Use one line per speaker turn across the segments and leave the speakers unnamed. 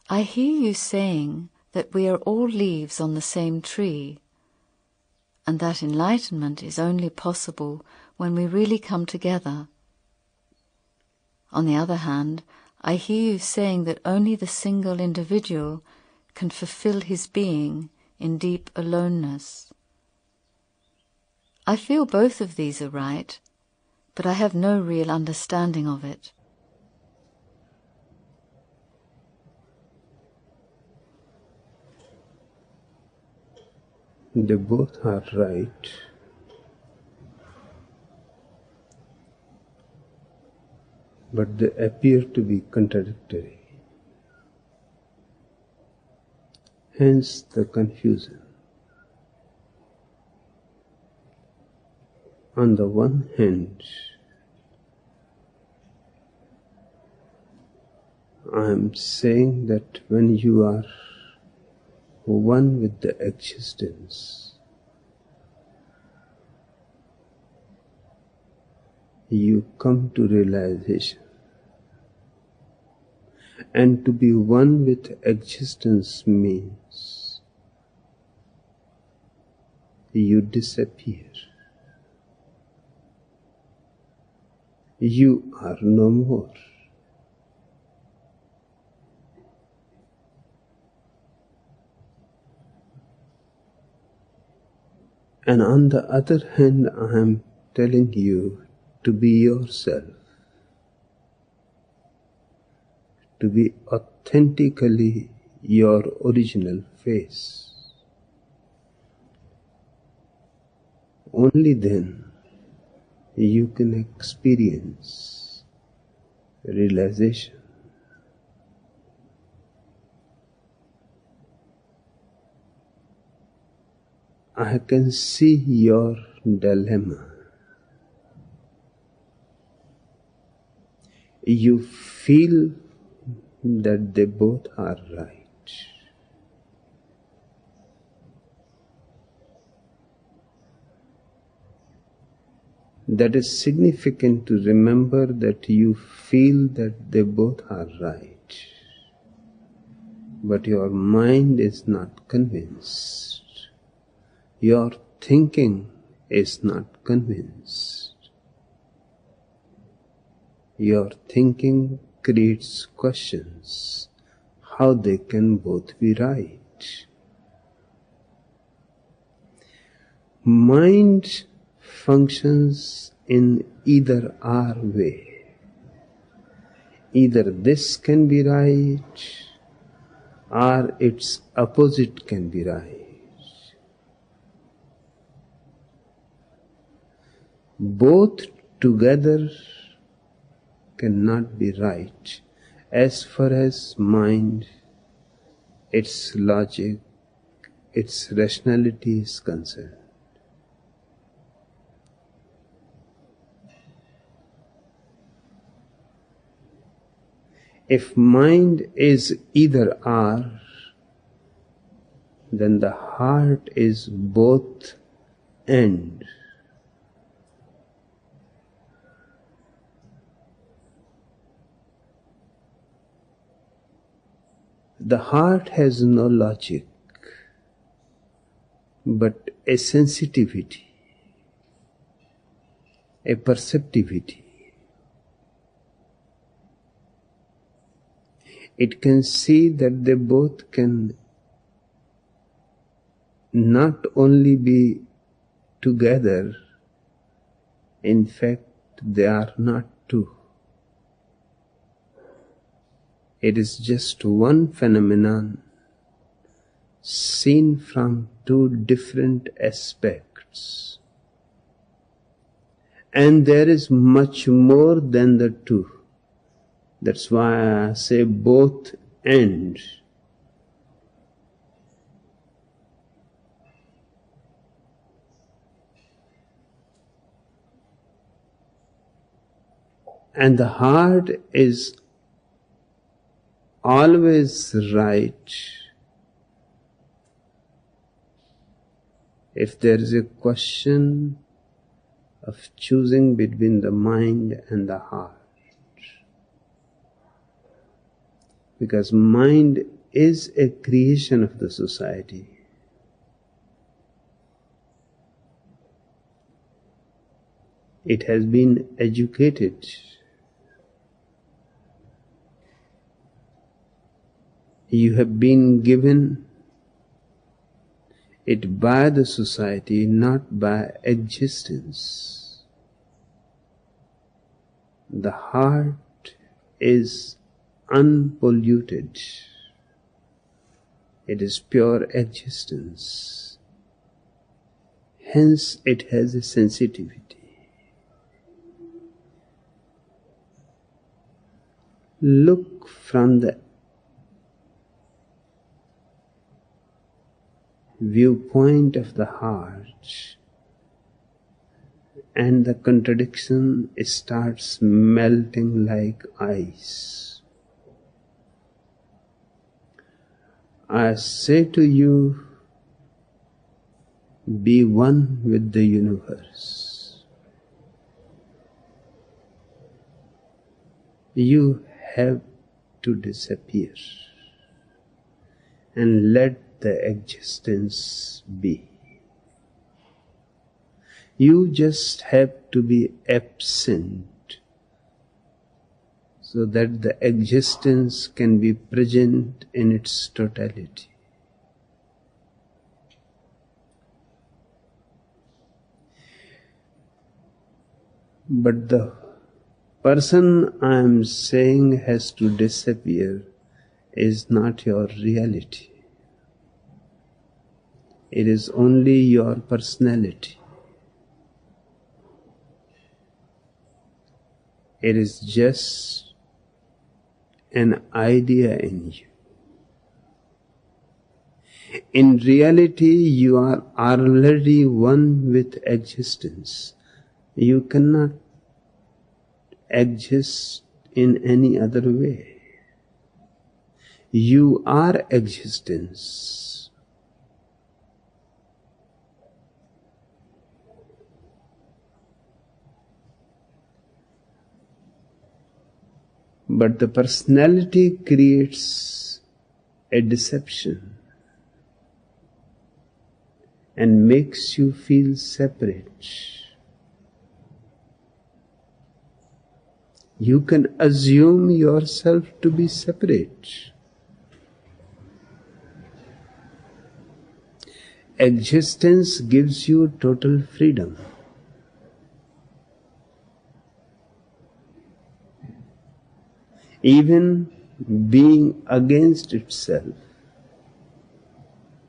I hear you saying that we are all leaves on the same tree, and that enlightenment is only possible when we really come together. On the other hand, I hear you saying that only the single individual can fulfill his being in deep aloneness. I feel both of these are right, but I have no real understanding of it.
They both are right, but they appear to be contradictory. Hence the confusion. On the one hand, I am saying that when you are one with the existence, you come to realization. And to be one with existence means you disappear. You are no more. And on the other hand, I am telling you to be yourself, to be authentically your original face. Only then you can experience realization. I can see your dilemma. You feel that they both are right. That is significant to remember that you feel that they both are right, but your mind is not convinced. Your thinking is not convinced. Your thinking creates questions, how they can both be right. Mind functions in either or way. Either this can be right or its opposite can be right. Both together cannot be right as far as mind, its logic, its rationality is concerned. If mind is either or, then the heart is both and. The heart has no logic, but a sensitivity, a perceptivity. It can see that they both can not only be together, in fact, they are not two. It is just one phenomenon seen from two different aspects. And there is much more than the two. That's why I say both and. And the heart is always right if there is a question of choosing between the mind and the heart. because mind is a creation of the society. It has been educated. You have been given it by the society, not by existence. The heart is unpolluted. It is pure existence. Hence it has a sensitivity. Look from the viewpoint of the heart, and the contradiction starts melting like ice. I say to you, be one with the universe. You have to disappear and let the existence be. You just have to be absent so that the existence can be present in its totality. But the person I am saying has to disappear is not your reality. It is only your personality. It is just an idea in you. In reality, you are already one with existence. You cannot exist in any other way. You are existence. But the personality creates a deception and makes you feel separate. You can assume yourself to be separate. Existence gives you total freedom. Even being against itself,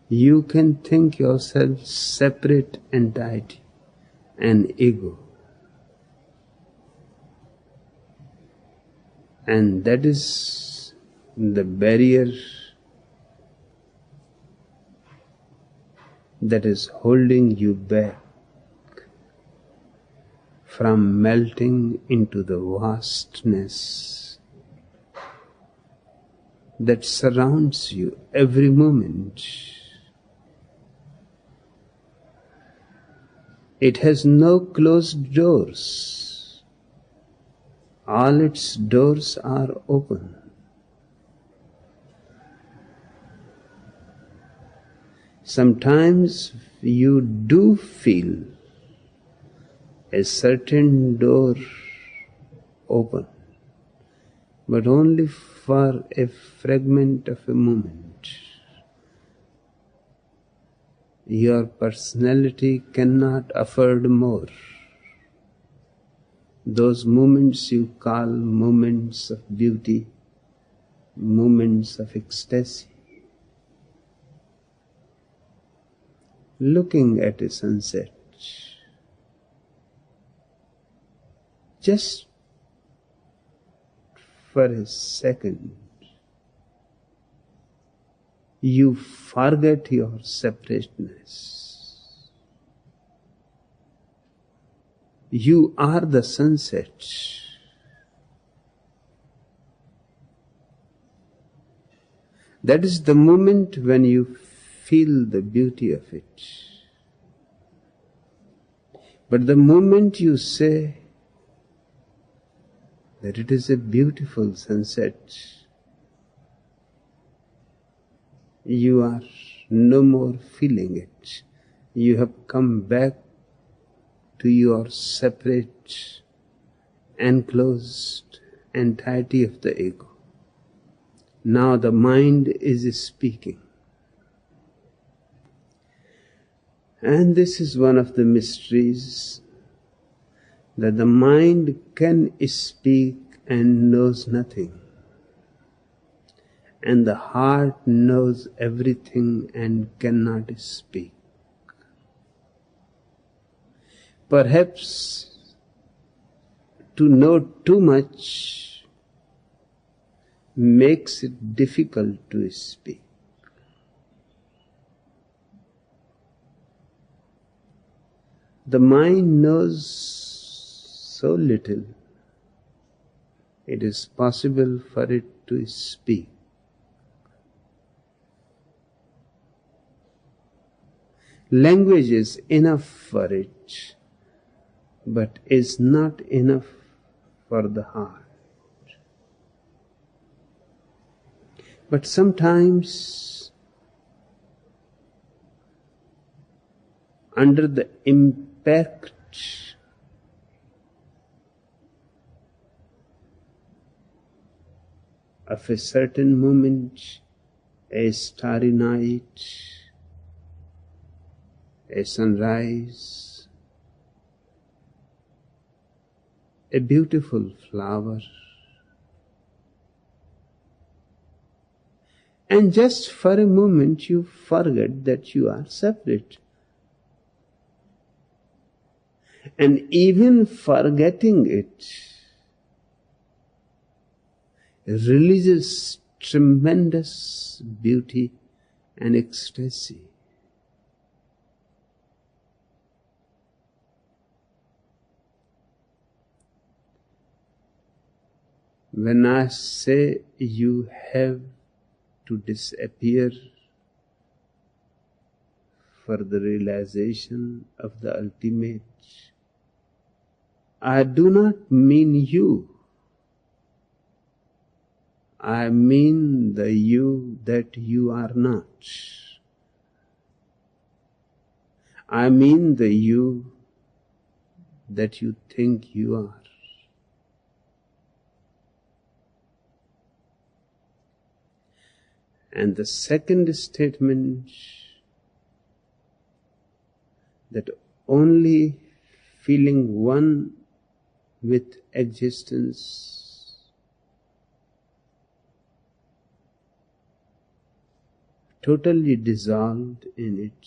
you can think yourself separate entity and ego. And that is the barrier that is holding you back from melting into the vastness that surrounds you every moment. It has no closed doors. All its doors are open. Sometimes you do feel a certain door open, but only for a fragment of a moment. Your personality cannot afford more. Those moments you call moments of beauty, moments of ecstasy. Looking at a sunset, just for a second, you forget your separateness. You are the sunset. That is the moment when you feel the beauty of it. But the moment you say that it is a beautiful sunset, you are no more feeling it. You have come back to your separate, enclosed entirety of the ego. Now the mind is speaking. And this is one of the mysteries, that the mind can speak and knows nothing, and the heart knows everything and cannot speak. Perhaps to know too much makes it difficult to speak. The mind knows so little, it is possible for it to speak. Language is enough for it, but is not enough for the heart. But sometimes, under the impact of a certain moment, a starry night, a sunrise, a beautiful flower, and just for a moment you forget that you are separate. And even forgetting it releases tremendous beauty and ecstasy. When I say you have to disappear for the realization of the ultimate, I do not mean you. I mean the you that you are not. I mean the you that you think you are. And the second statement, that only feeling one with existence totally dissolved in it,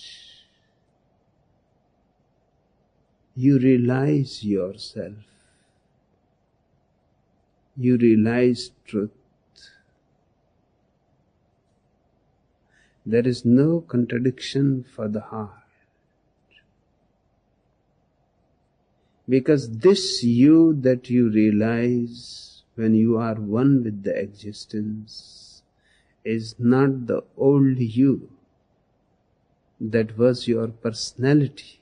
you realize yourself, you realize truth. There is no contradiction for the heart, because this you that you realize when you are one with the existence is not the old you that was your personality,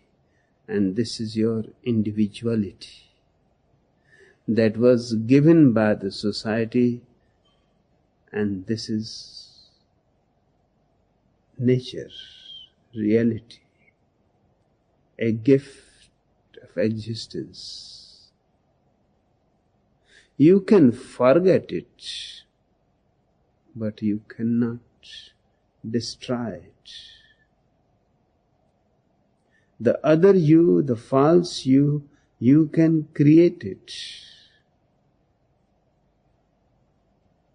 and this is your individuality that was given by the society, and this is nature, reality, a gift of existence. You can forget it, but you cannot destroy it. The other you, the false you can create it,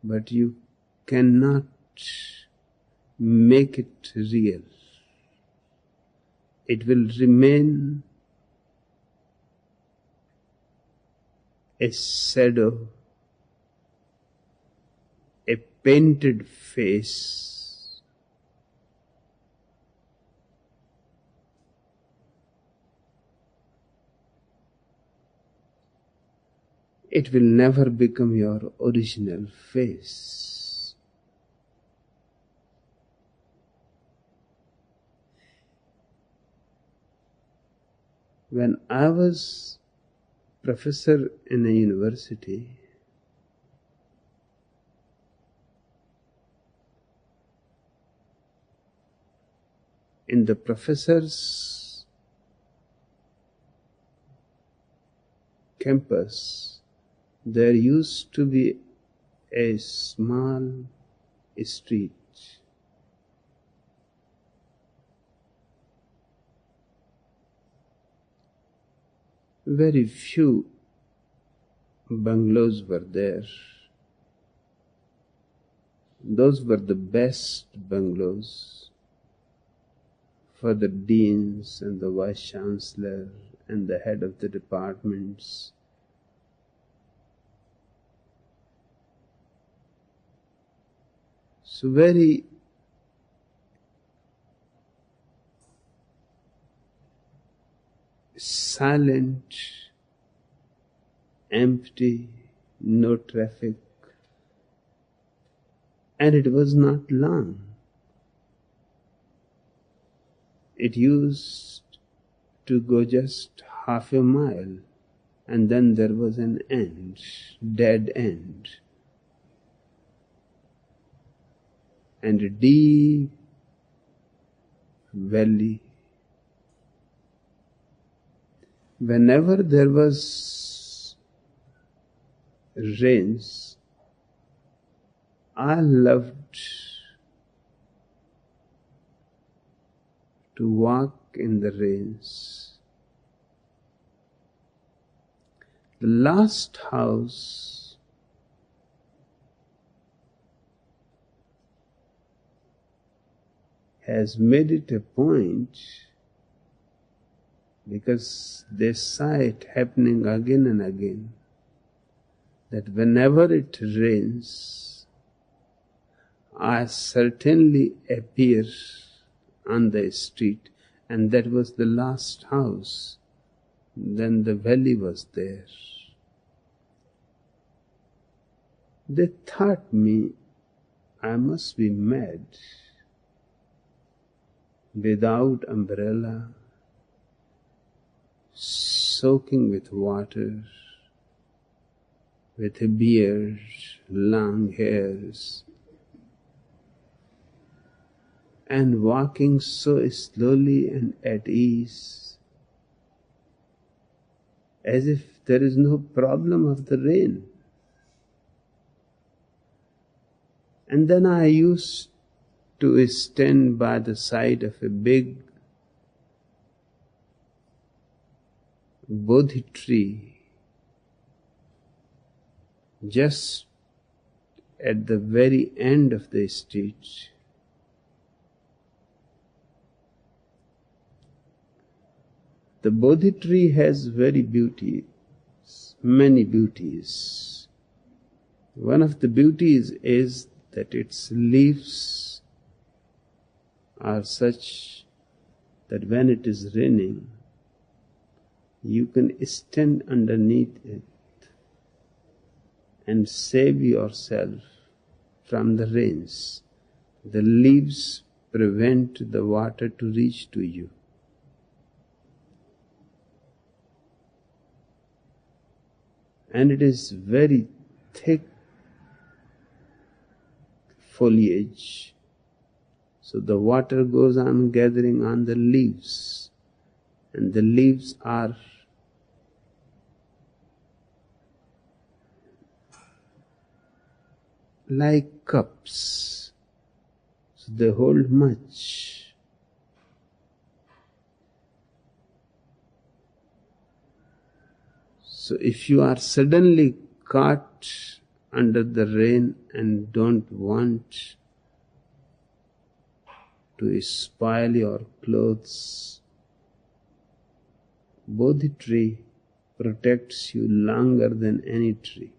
but you cannot make it real. It will remain a shadow, a painted face. It will never become your original face. When I was professor in a university, in the professor's campus, there used to be a small street. Very few bungalows were there. Those were the best bungalows for the deans and the vice chancellor and the head of the departments. So very silent, empty, no traffic, and it was not long. It used to go just half a mile, and then there was an end, dead end, and a deep valley. Whenever there was rains, I loved to walk in the rains. The last house has made it a point, because they saw it happening again and again, that whenever it rains, I certainly appear on the street, and that was the last house. Then the valley was there. They thought me, I must be mad, without umbrella, soaking with water, with a beard, long hairs, and walking so slowly and at ease, as if there is no problem of the rain. And then I used to stand by the side of a big Bodhi tree, just at the very end of the street. The Bodhi tree has many beauties. One of the beauties is that its leaves are such that when it is raining, you can stand underneath it and save yourself from the rains. The leaves prevent the water to reach to you. And it is very thick foliage, so the water goes on gathering on the leaves, and the leaves are like cups, so they hold much. So if you are suddenly caught under the rain and don't want to spoil your clothes, Bodhi tree protects you longer than any tree.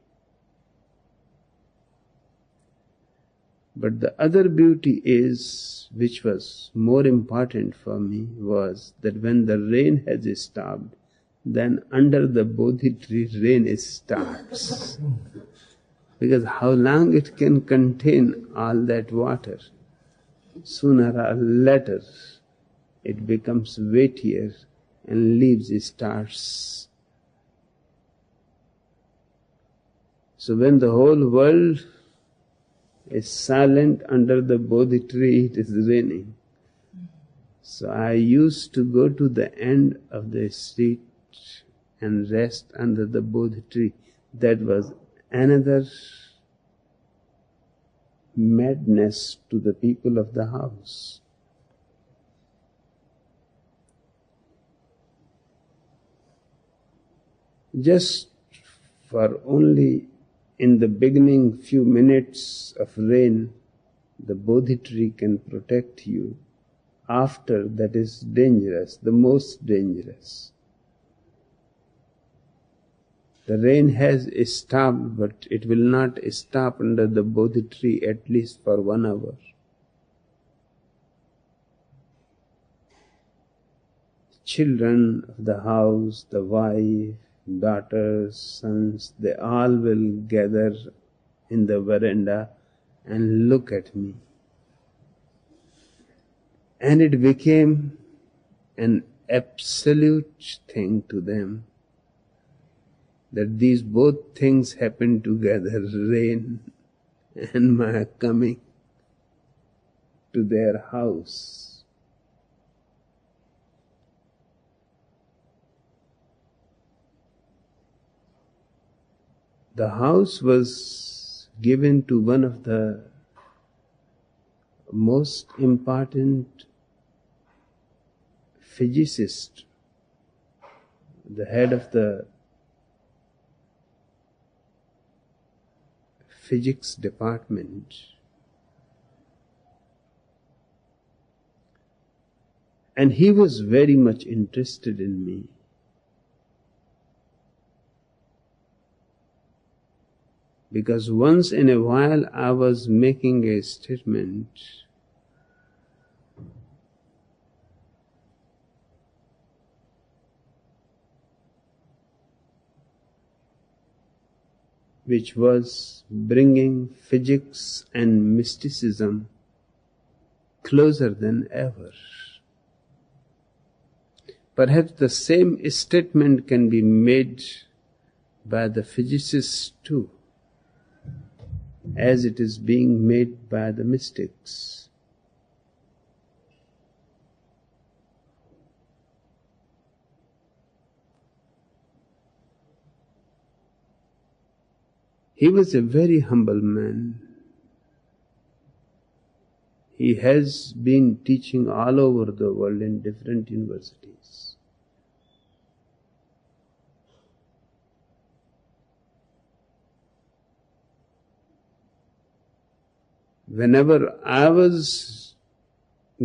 But the other beauty is, which was more important for me, was that when the rain has stopped, then under the Bodhi tree rain starts. Because how long it can contain all that water? Sooner or later it becomes weightier and leaves starts. So when the whole world is silent under the Bodhi tree, it is raining. So I used to go to the end of the street and rest under the Bodhi tree. That was another madness to the people of the house. Just for only in the beginning few minutes of rain, the Bodhi tree can protect you. After that is dangerous, the most dangerous. The rain has stopped, but it will not stop under the Bodhi tree at least for 1 hour. Children of the house, the wife, daughters, sons, they all will gather in the veranda and look at me. And it became an absolute thing to them that these both things happen together, rain and my coming to their house. The house was given to one of the most important physicists, the head of the physics department. And he was very much interested in me. Because once in a while I was making a statement which was bringing physics and mysticism closer than ever. Perhaps the same statement can be made by the physicists too, as it is being made by the mystics. He was a very humble man. He has been teaching all over the world in different universities. Whenever I was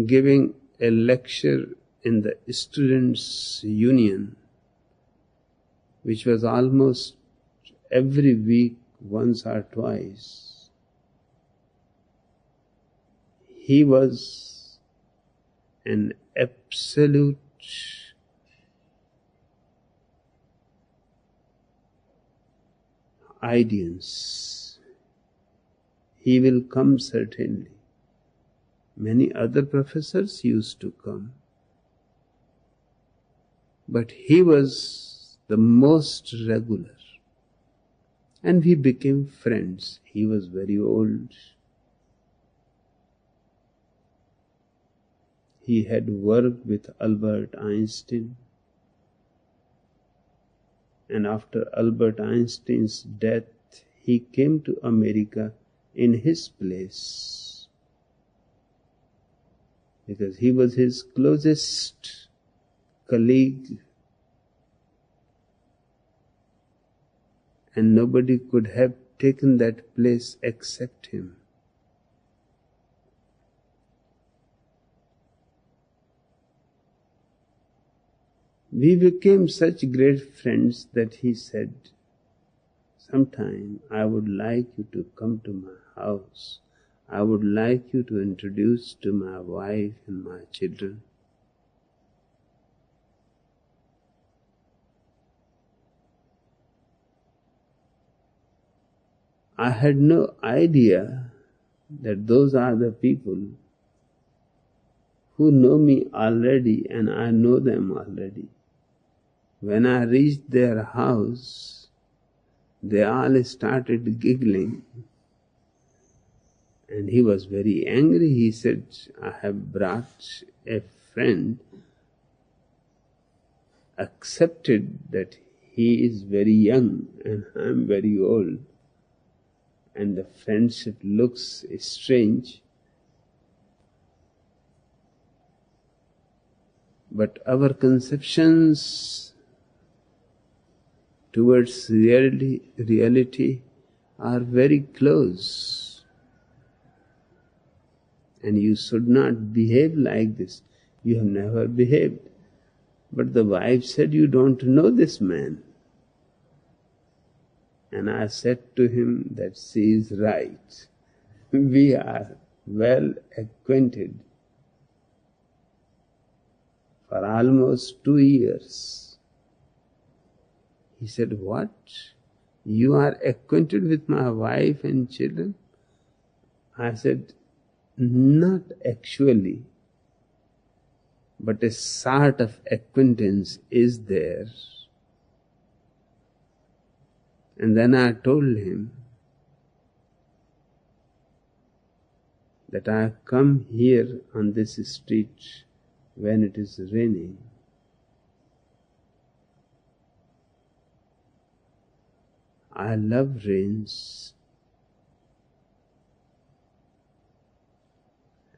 giving a lecture in the Students' Union, which was almost every week, once or twice, he was an absolute audience. He will come certainly. Many other professors used to come, but he was the most regular. And we became friends. He was very old. He had worked with Albert Einstein. And after Albert Einstein's death, he came to America in his place, because he was his closest colleague, and nobody could have taken that place except him. We became such great friends that he said, "Sometime I would like you to come to my house. I would like you to introduce to my wife and my children." I had no idea that those are the people who know me already and I know them already. When I reached their house, they all started giggling And he was very angry. He said, I have brought a friend, accepted that he is very young and I am very old, and the friendship looks strange. But our conceptions towards reality are very close. And you should not behave like this. You have never behaved. But the wife said, you don't know this man. And I said to him that she is right. We are well acquainted for almost 2 years. He said, what? You are acquainted with my wife and children? I said, not actually, but a sort of acquaintance is there. And then I told him that I have come here on this street when it is raining. I love rains.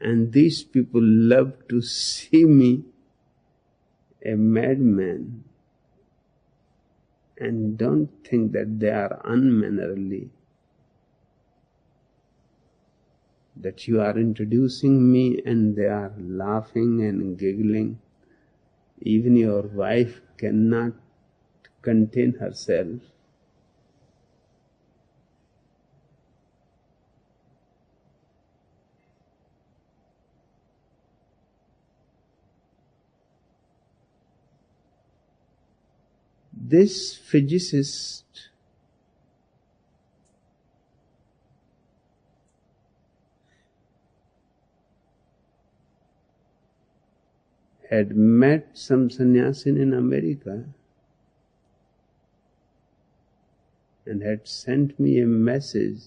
And these people love to see me a madman, and don't think that they are unmannerly, that you are introducing me and they are laughing and giggling. Even your wife cannot contain herself. This physicist had met some sannyasin in America and had sent me a message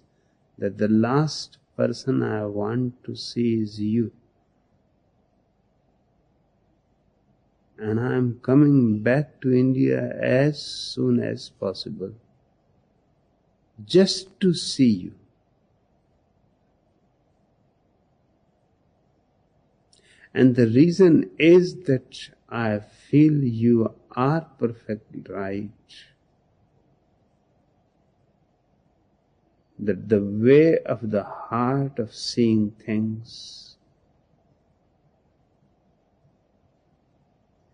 that the last person I want to see is you. And I am coming back to India as soon as possible, just to see you. And the reason is that I feel you are perfectly right, that the way of the heart of seeing things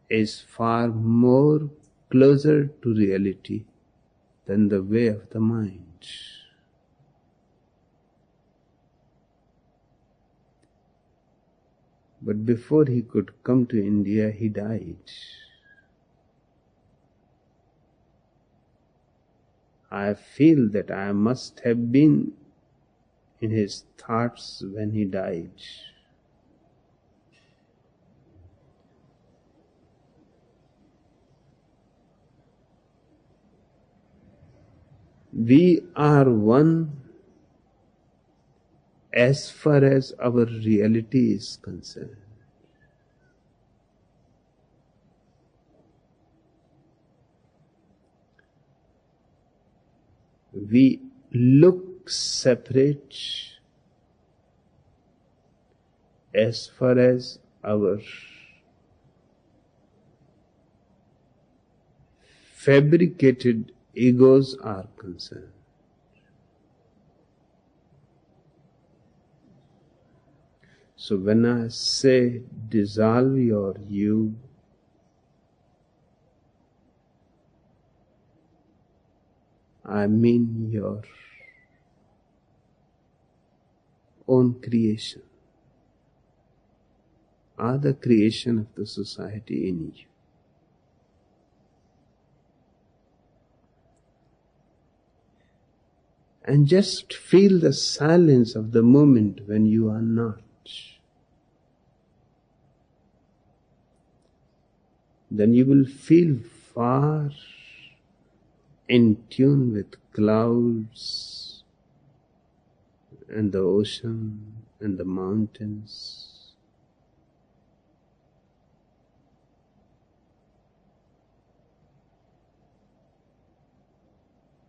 is far more closer to reality than the way of the mind. But before he could come to India, he died. I feel that I must have been in his thoughts when he died. We are one as far as our reality is concerned. We look separate as far as our fabricated egos are concerned. So when I say dissolve your you, I mean your own creation, or the creation of the society in you. And just feel the silence of the moment when you are not. Then you will feel far in tune with clouds and the ocean and the mountains.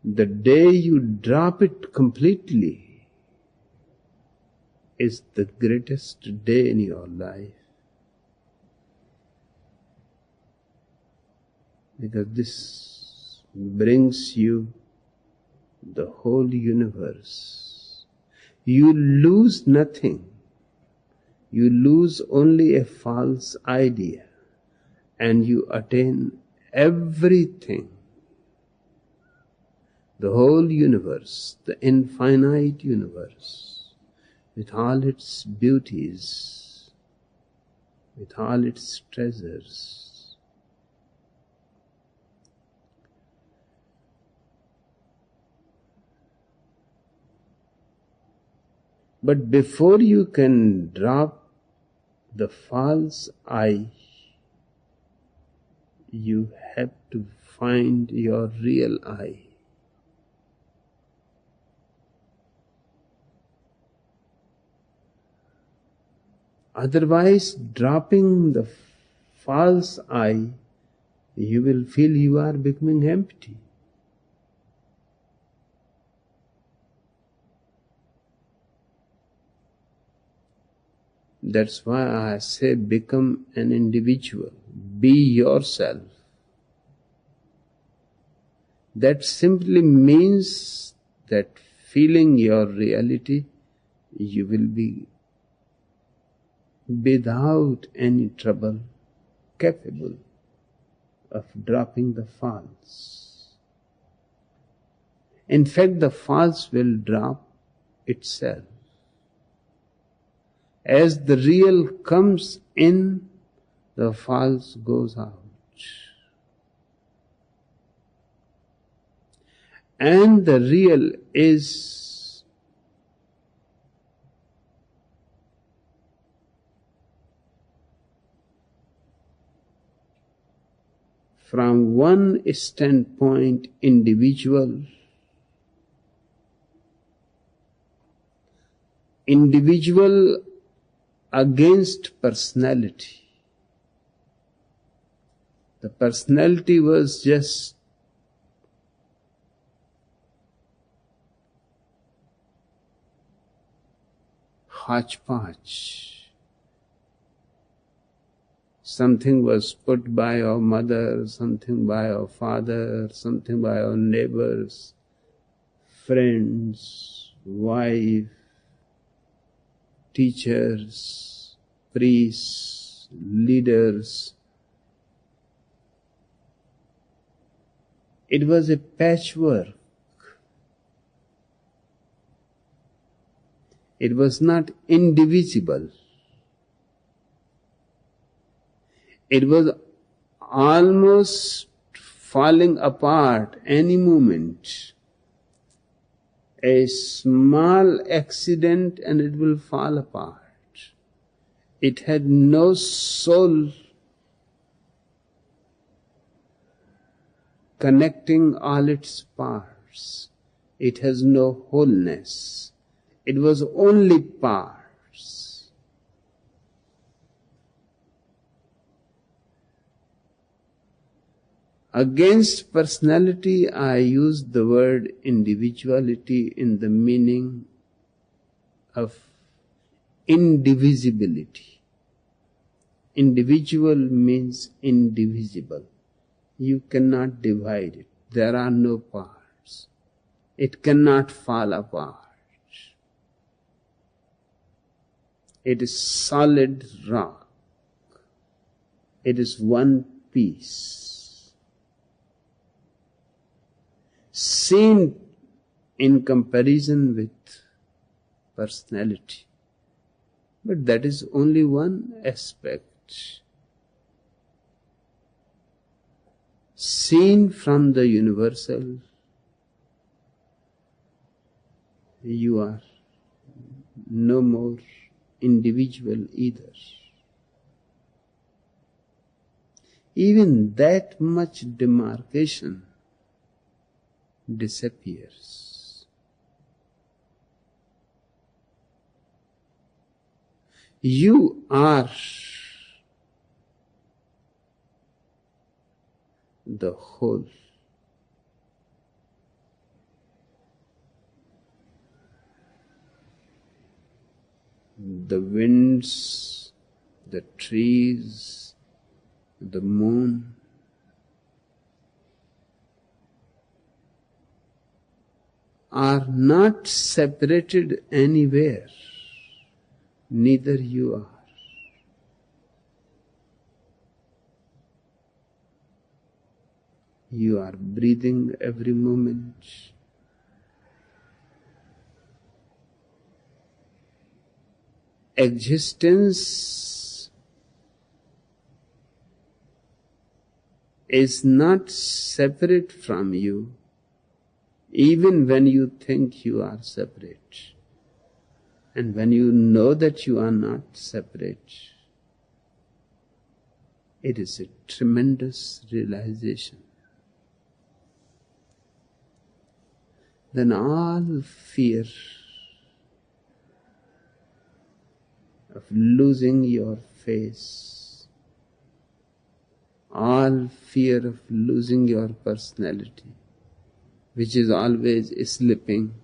The day you drop it completely is the greatest day in your life. Because this brings you the whole universe. You lose nothing. You lose only a false idea, and you attain everything. The whole universe, the infinite universe, with all its beauties, with all its treasures. But before you can drop the false I, you have to find your real I. Otherwise, dropping the false I, you will feel you are becoming empty. That's why I say become an individual. Be yourself. That simply means that feeling your reality, you will be without any trouble capable of dropping the false. In fact, the false will drop itself. As the real comes in, the false goes out. And the real is from one standpoint individual, against personality. The personality was just hodgepodge. Something was put by our mother, something by our father, something by our neighbors, friends, wife, teachers, priests, leaders. It was a patchwork. It was not indivisible. It was almost falling apart any moment. A small accident and it will fall apart. It had no soul connecting all its parts. It has no wholeness. It was only parts. Against personality, I use the word individuality in the meaning of indivisibility. Individual means indivisible. You cannot divide it. There are no parts. It cannot fall apart. It is solid rock. It is one piece. Seen in comparison with personality. But that is only one aspect. Seen from the universal, you are no more individual either. Even that much demarcation disappears. You are the whole. The winds, the trees, the moon, are not separated anywhere. Neither you are. You are breathing every moment. Existence is not separate from you, even when you think you are separate. And when you know that you are not separate, it is a tremendous realization. Then all fear of losing your face, all fear of losing your personality, which is always slipping,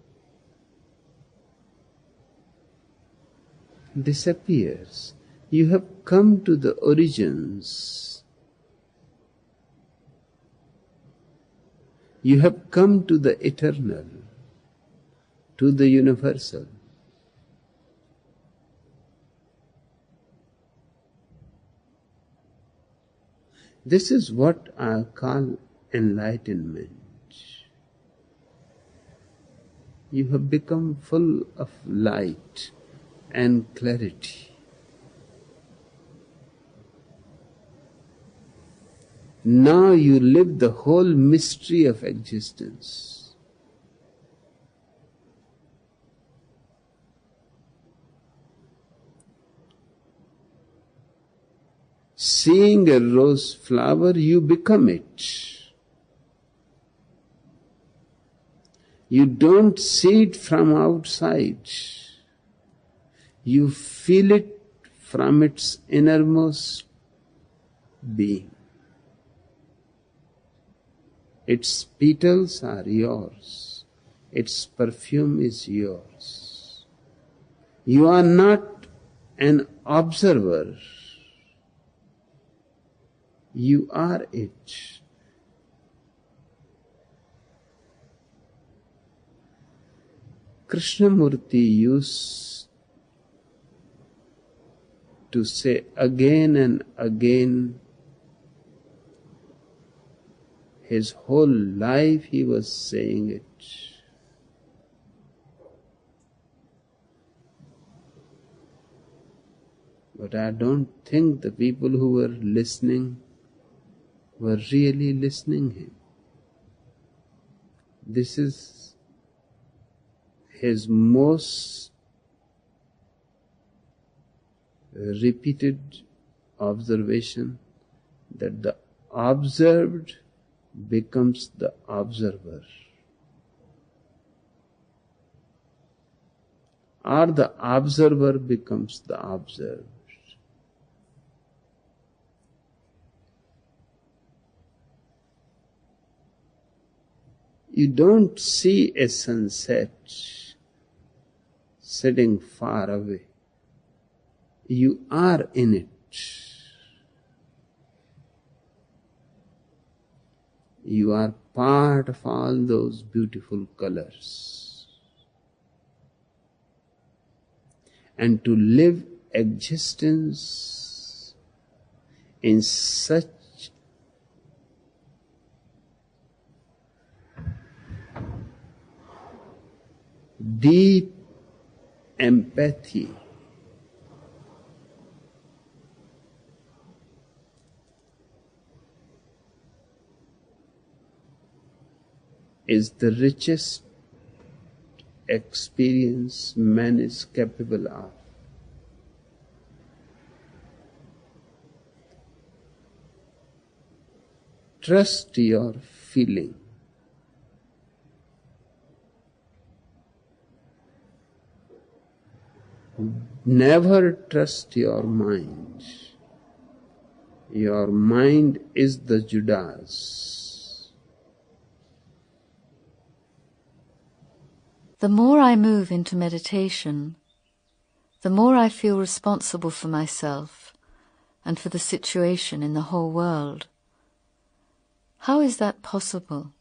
disappears. You have come to the origins. You have come to the eternal, to the universal. This is what I call enlightenment. You have become full of light and clarity. Now you live the whole mystery of existence. Seeing a rose flower, you become it. You don't see it from outside. You feel it from its innermost being. Its petals are yours. Its perfume is yours. You are not an observer. You are it. Krishnamurti used to say again and again, his whole life he was saying it. But I don't think the people who were listening were really listening him. This is his most repeated observation, that the observed becomes the observer, or the observer becomes the observed. You don't see a sunset sitting far away. You are in it. You are part of all those beautiful colors. And to live existence in such deep empathy is the richest experience man is capable of. Trust your feeling. Never trust your mind. Your mind is the Judas.
The more I move into meditation, the more I feel responsible for myself and for the situation in the whole world. How is that possible?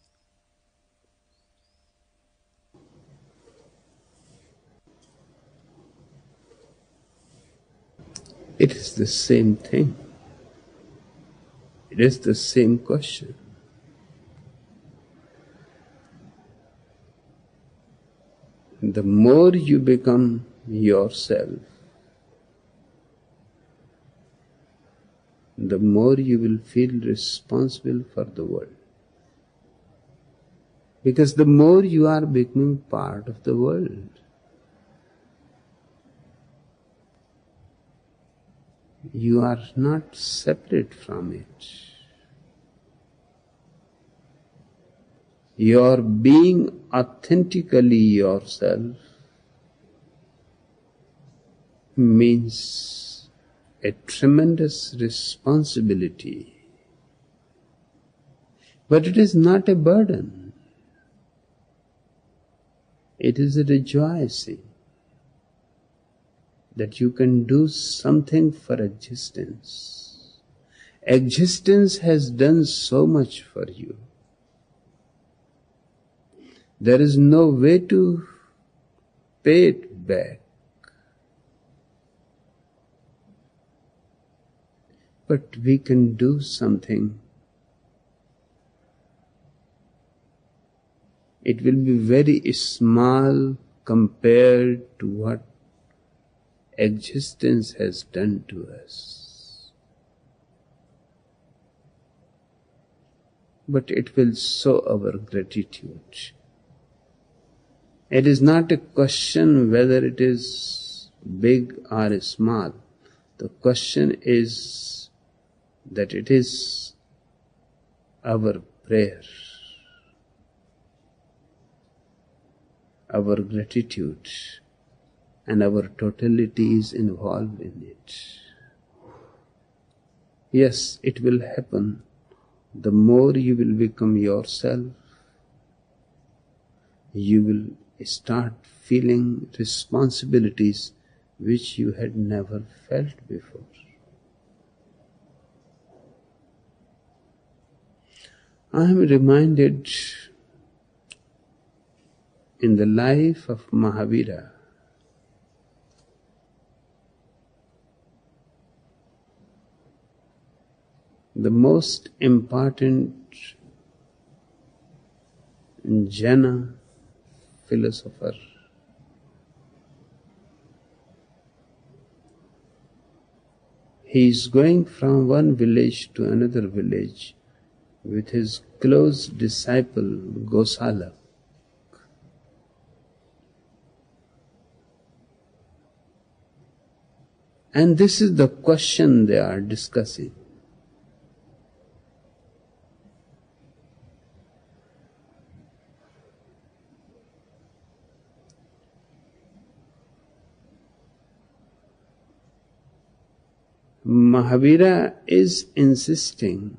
It is the same thing. It is the same question. The more you become yourself, the more you will feel responsible for the world. Because the more you are becoming part of the world. You are not separate from it. Your being authentically yourself means a tremendous responsibility. But it is not a burden. It is a rejoicing that you can do something for existence. Existence has done so much for you. There is no way to pay it back. But we can do something. It will be very small compared to what existence has done to us. But it will show our gratitude. It is not a question whether it is big or small. The question is that it is our prayer, our gratitude, and our totality is involved in it. Yes, it will happen. The more you will become yourself, you will start feeling responsibilities which you had never felt before. I am reminded in the life of Mahavira, the most important Jaina philosopher. He is going from one village to another village with his close disciple Gosala. And this is the question they are discussing. Mahavira is insisting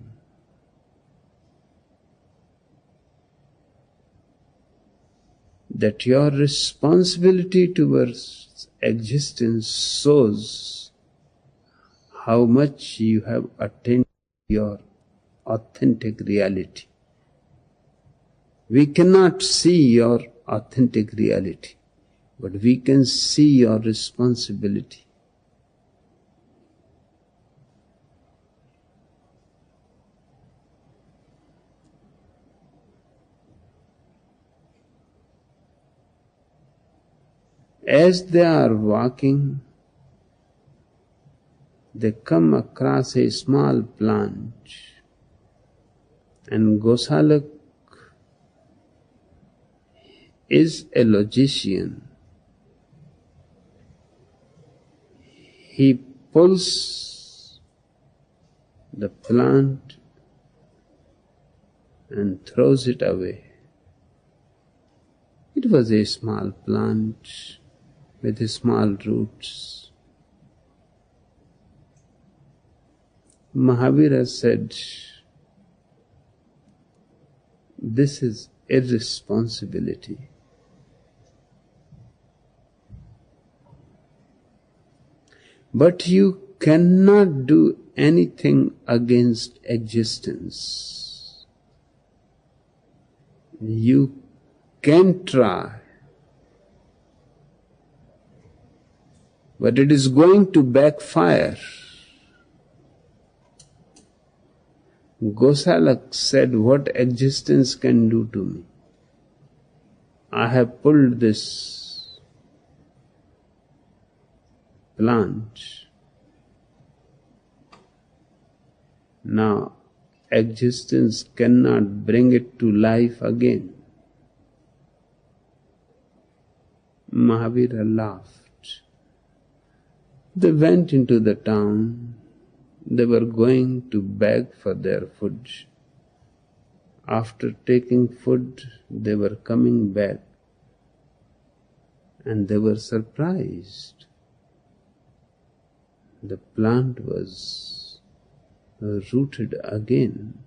that your responsibility towards existence shows how much you have attained your authentic reality. We cannot see your authentic reality, but we can see your responsibility. As they are walking, they come across a small plant, and Gosalak is a logician. He pulls the plant and throws it away. It was a small plant. with small roots. Mahavira said, this is irresponsibility. But you cannot do anything against existence. You can try, but it is going to backfire. Gosalak said, what existence can do to me? I have pulled this plant. Now existence cannot bring it to life again. Mahavira laughed. They went into the town. They were going to beg for their food. After taking food, they were coming back, and they were surprised. The plant was rooted again.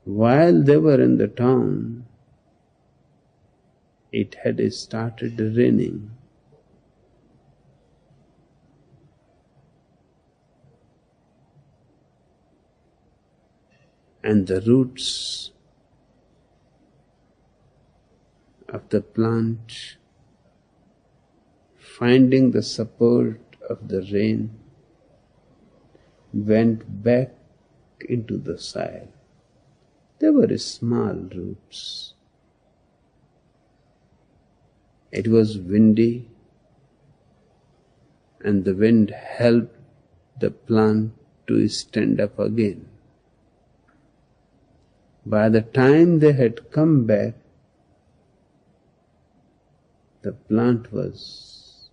While they were in the town, it had started raining. And the roots of the plant, finding the support of the rain, went back into the soil. They were small roots. It was windy, and the wind helped the plant to stand up again. By the time they had come back, the plant was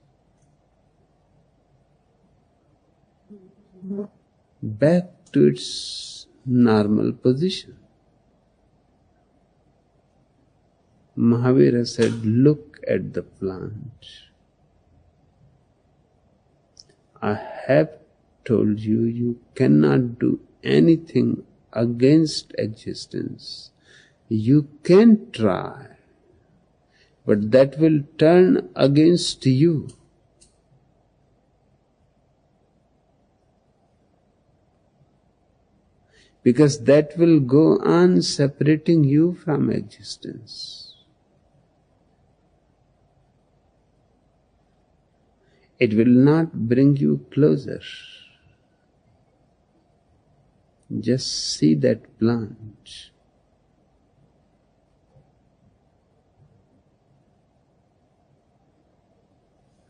back to its normal position. Mahavira said, look at the plant. I have told you, you cannot do anything against existence. You can try, but that will turn against you. Because that will go on separating you from existence. It will not bring you closer. Just see that plant.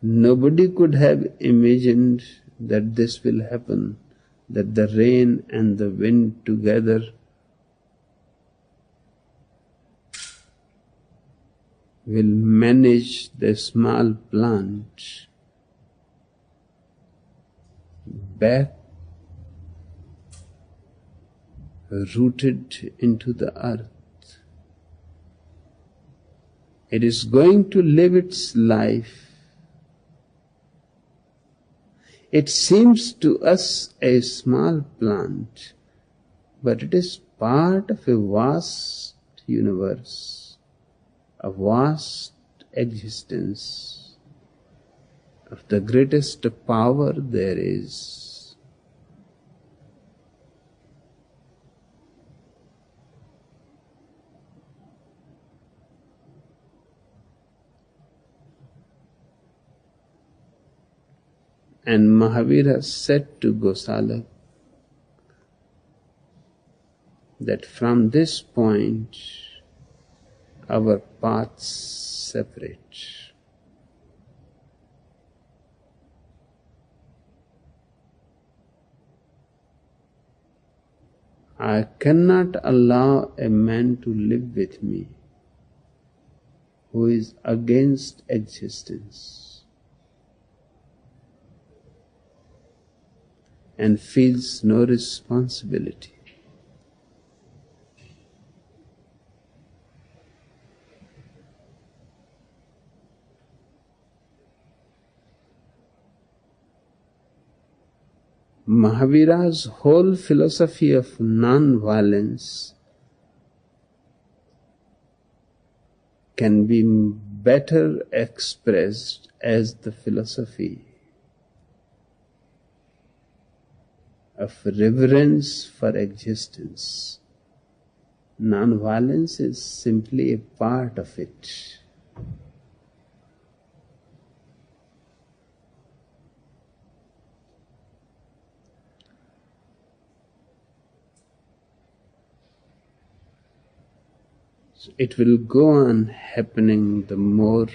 Nobody could have imagined that this will happen, that the rain and the wind together will manage the small plant back rooted into the earth. It is going to live its life. It seems to us a small plant, but it is part of a vast universe, a vast existence of the greatest power there is. And Mahavira said to Gosalak that from this point our paths separate. I cannot allow a man to live with me who is against existence and feels no responsibility. Mahavira's whole philosophy of non-violence can be better expressed as the philosophy of reverence for existence. Non-violence is simply a part of it. So it will go on happening the more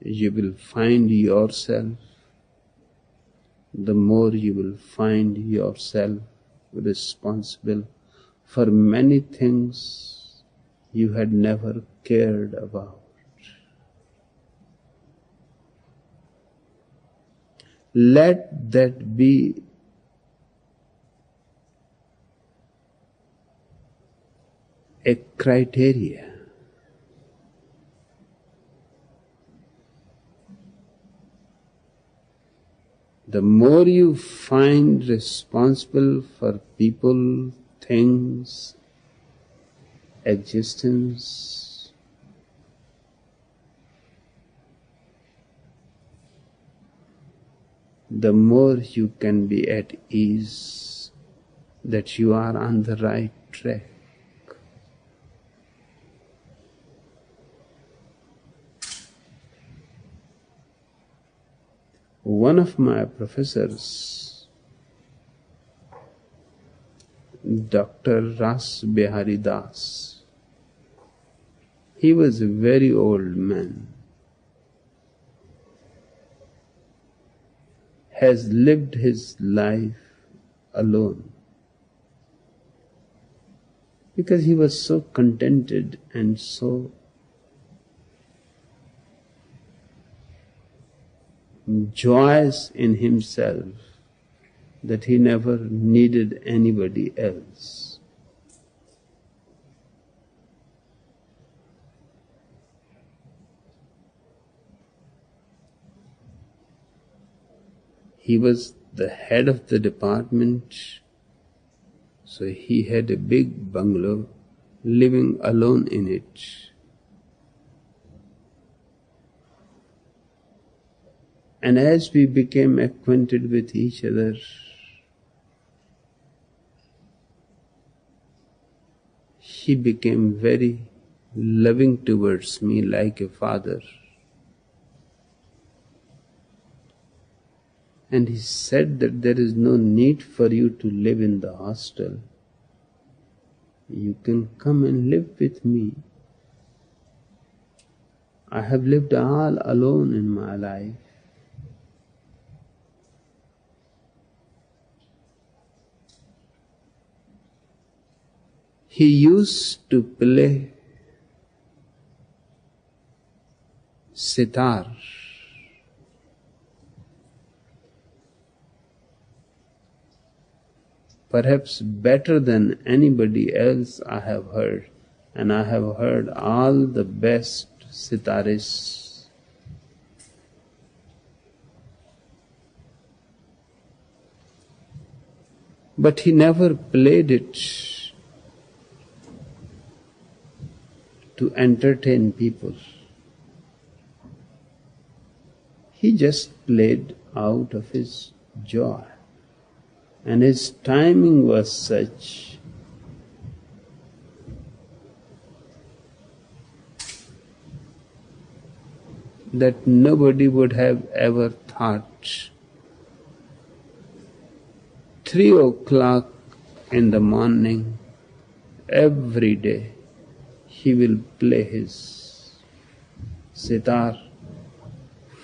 you will find yourself, the more you will find yourself responsible for many things you had never cared about. Let that be a criteria. The more you find responsible for people, things, existence, the more you can be at ease that you are on the right track. One of my professors, Dr. Ras Behari Das, he was a very old man, has lived his life alone because he was so contented and so joyous in himself that he never needed anybody else. He was the head of the department, so he had a big bungalow, living alone in it. And as we became acquainted with each other, he became very loving towards me like a father. And he said that there is no need for you to live in the hostel. You can come and live with me. I have lived all alone in my life. He used to play sitar. Perhaps better than anybody else I have heard, and I have heard all the best sitarists. But he never played it to entertain people. He just played out of his joy. And his timing was such that nobody would have ever thought 3 o'clock in the morning every day he will play his sitar.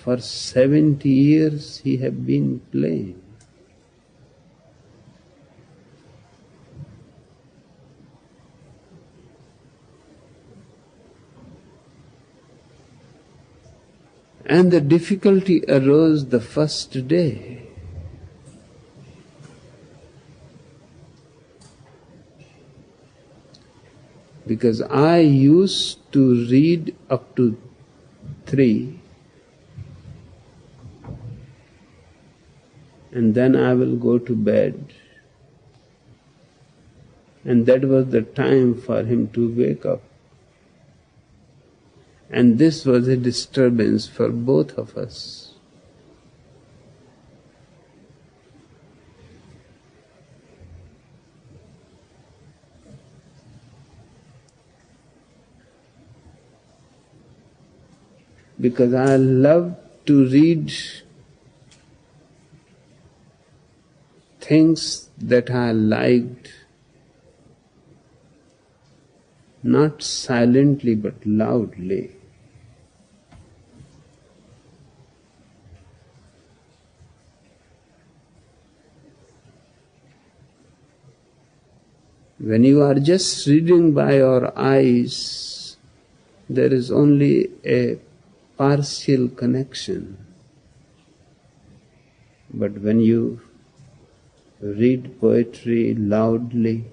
For 70 years he have been playing. And the difficulty arose the first day. Because I used to read up to 3, and then I will go to bed. And that was the time for him to wake up. And this was a disturbance for both of us. Because I love to read things that I liked, not silently but loudly. When you are just reading by your eyes, there is only a partial connection. But when you read poetry loudly,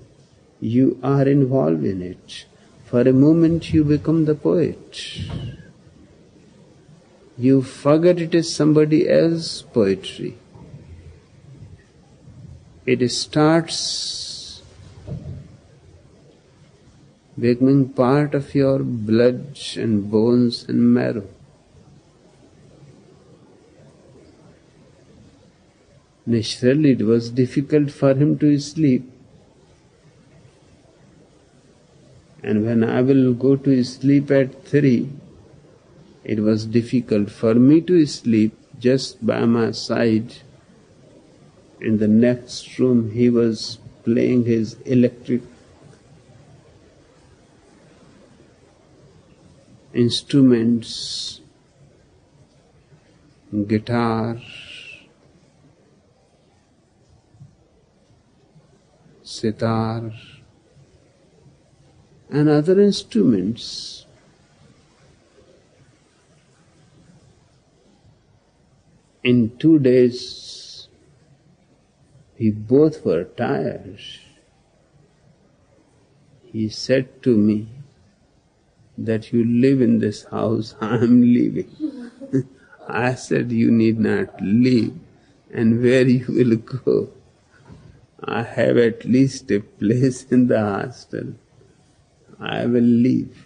you are involved in it. For a moment you become the poet. You forget it is somebody else's poetry. It starts becoming part of your blood and bones and marrow. Naturally, it was difficult for him to sleep. And when I will go to sleep at 3, it was difficult for me to sleep just by my side. In the next room, he was playing his electric instruments, guitar, sitar, and other instruments. In 2 days, we both were tired. He said to me that you live in this house, I am leaving. I said, you need not leave, and where you will go? I have at least a place in the hostel. I will leave.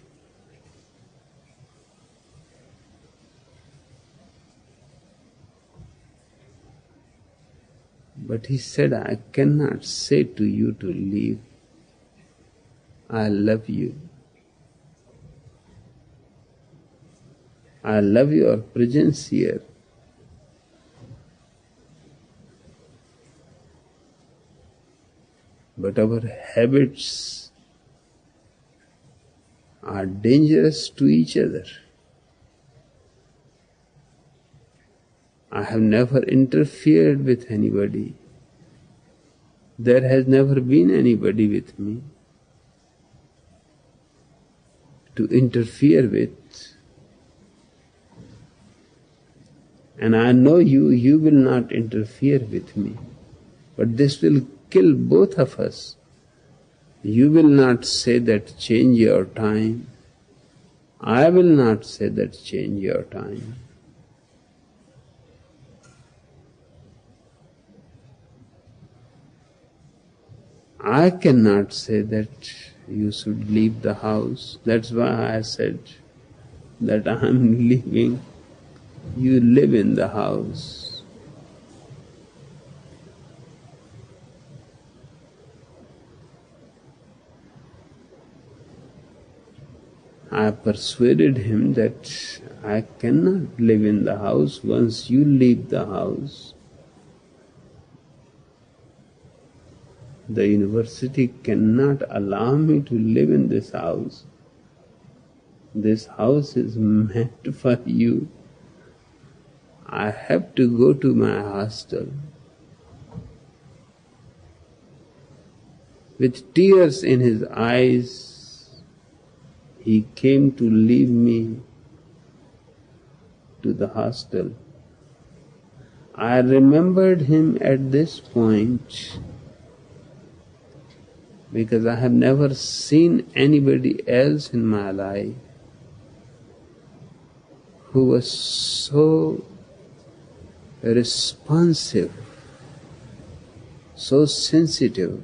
But he said, I cannot say to you to leave. I love you. I love your presence here. But our habits are dangerous to each other. I have never interfered with anybody. There has never been anybody with me to interfere with. And I know you will not interfere with me. But this will kill both of us. You will not say that change your time. I will not say that change your time. I cannot say that you should leave the house. That's why I said that I am leaving. You live in the house. I persuaded him that I cannot live in the house once you leave the house. The university cannot allow me to live in this house. This house is meant for you. I have to go to my hostel. With tears in his eyes, he came to leave me to the hostel. I remembered him at this point because I have never seen anybody else in my life who was so responsive so sensitive.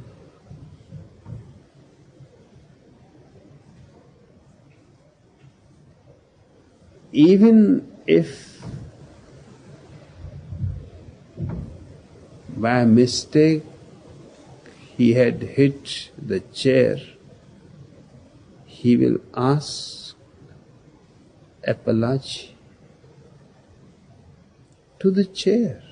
Even if by mistake he had hit the chair, he will ask apology to the chair.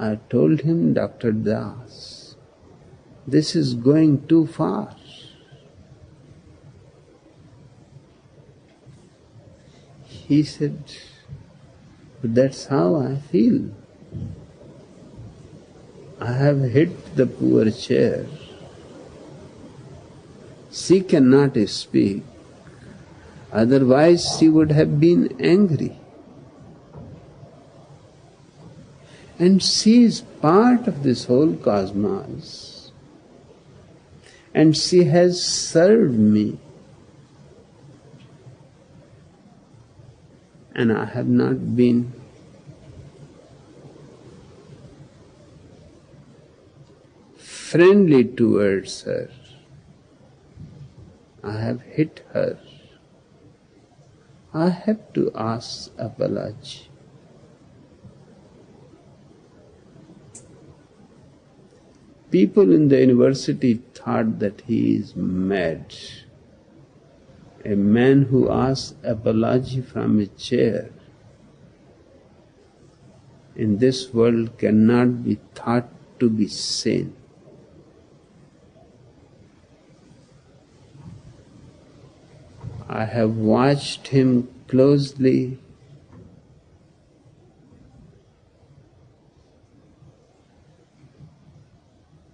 I told him, Dr. Das, this is going too far. He said, but that's how I feel. I have hit the poor chair. She cannot speak, otherwise she would have been angry. And she is part of this whole cosmos. And she has served me. And I have not been friendly towards her. I have hit her. I have to ask apology. People in the university thought that he is mad. A man who asks apology from a chair in this world cannot be thought to be sane. I have watched him closely.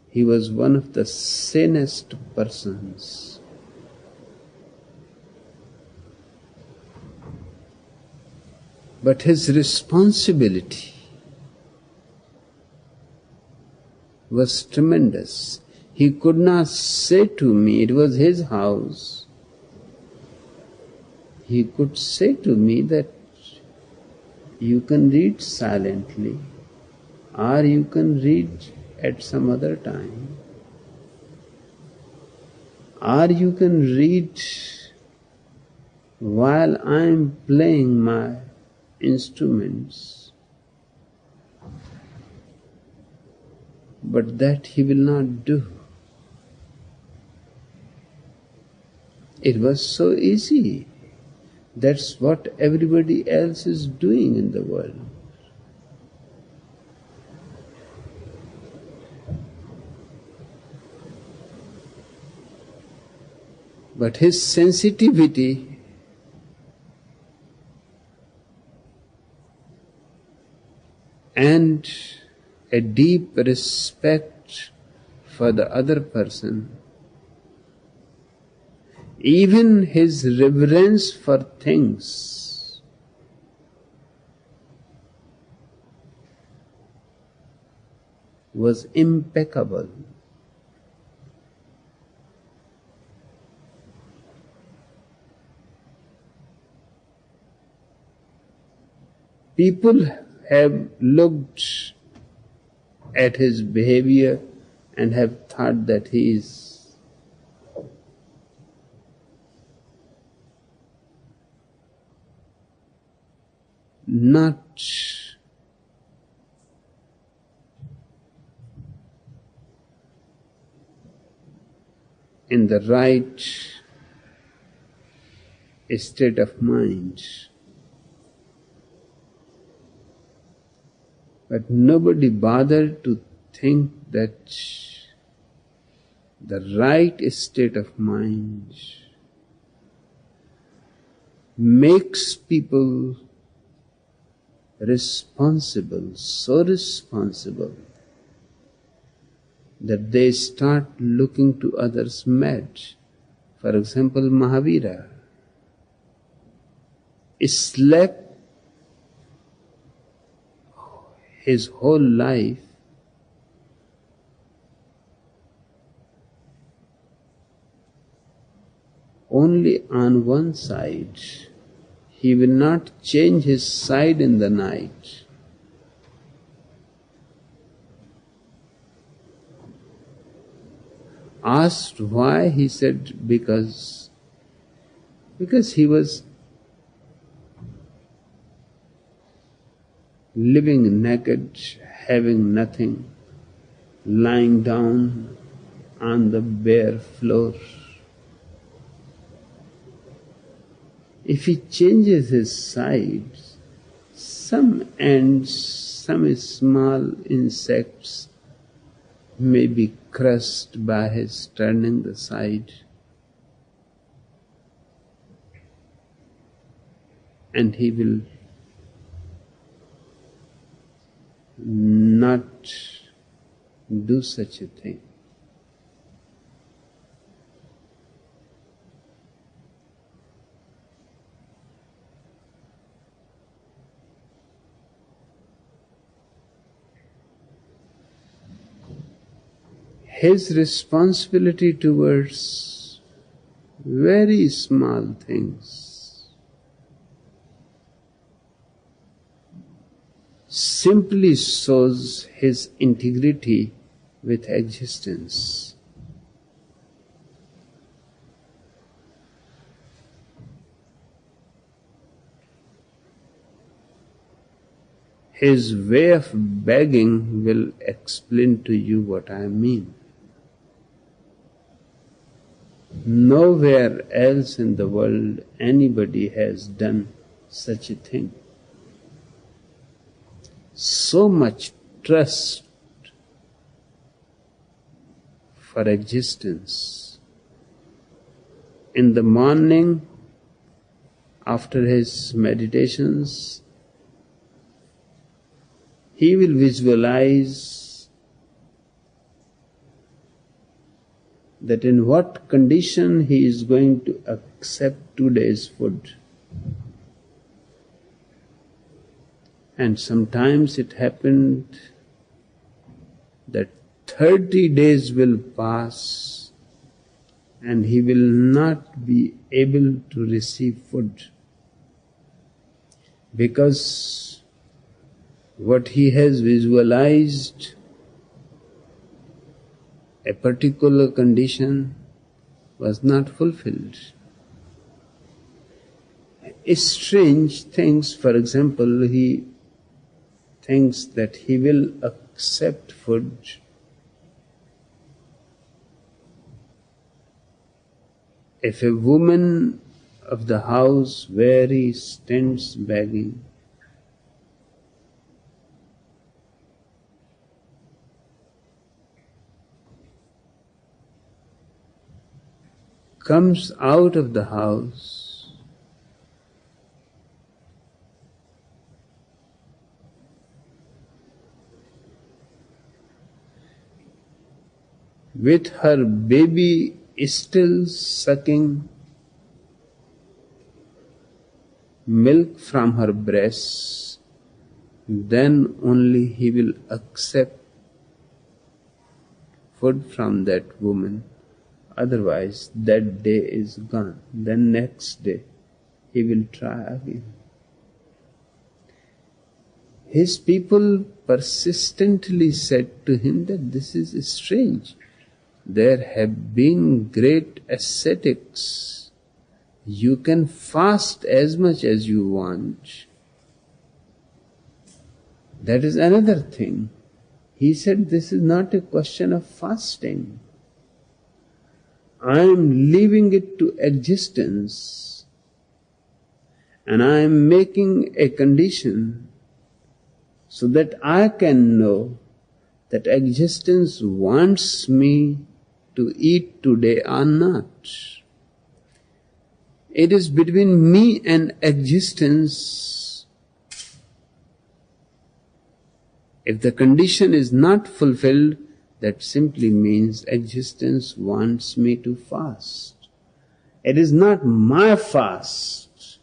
He was one of the sanest persons. But his responsibility was tremendous. He could not say to me, it was his house. He could say to me that you can read silently or you can read at some other time, or you can read while I am playing my instruments. But that he will not do. It was so easy. That's what everybody else is doing in the world. But his sensitivity and a deep respect for the other person, even his reverence for things, was impeccable. People have looked at his behavior and have thought that he is not in the right state of mind. But nobody bothered to think that the right state of mind makes people responsible, so responsible that they start looking to others mad. For example, Mahavira slept his whole life only on one side. He will not change his side in the night. asked why, he said, because he was living naked, having nothing, lying down on the bare floor. If he changes his sides, some ants, some small insects may be crushed by his turning the side, and he will not do such a thing. His responsibility towards very small things simply shows his integrity with existence. His way of begging will explain to you what I mean. Nowhere else in the world anybody has done such a thing. So much trust for existence. In the morning, after his meditations, he will visualize that in what condition he is going to accept today's food. And sometimes it happened that 30 days will pass and he will not be able to receive food, because what he has visualized, a particular condition, was not fulfilled. Strange things, for example, he thinks that he will accept food if a woman of the house where he stands begging comes out of the house with her baby still sucking milk from her breasts, then only he will accept food from that woman. Otherwise, that day is gone. Then next day, he will try again. His people persistently said to him that this is strange. There have been great ascetics. You can fast as much as you want. That is another thing. He said, this is not a question of fasting. I am leaving it to existence, and I am making a condition so that I can know that existence wants me to eat today or not. It is between me and existence. If the condition is not fulfilled, that simply means existence wants me to fast. It is not my fast.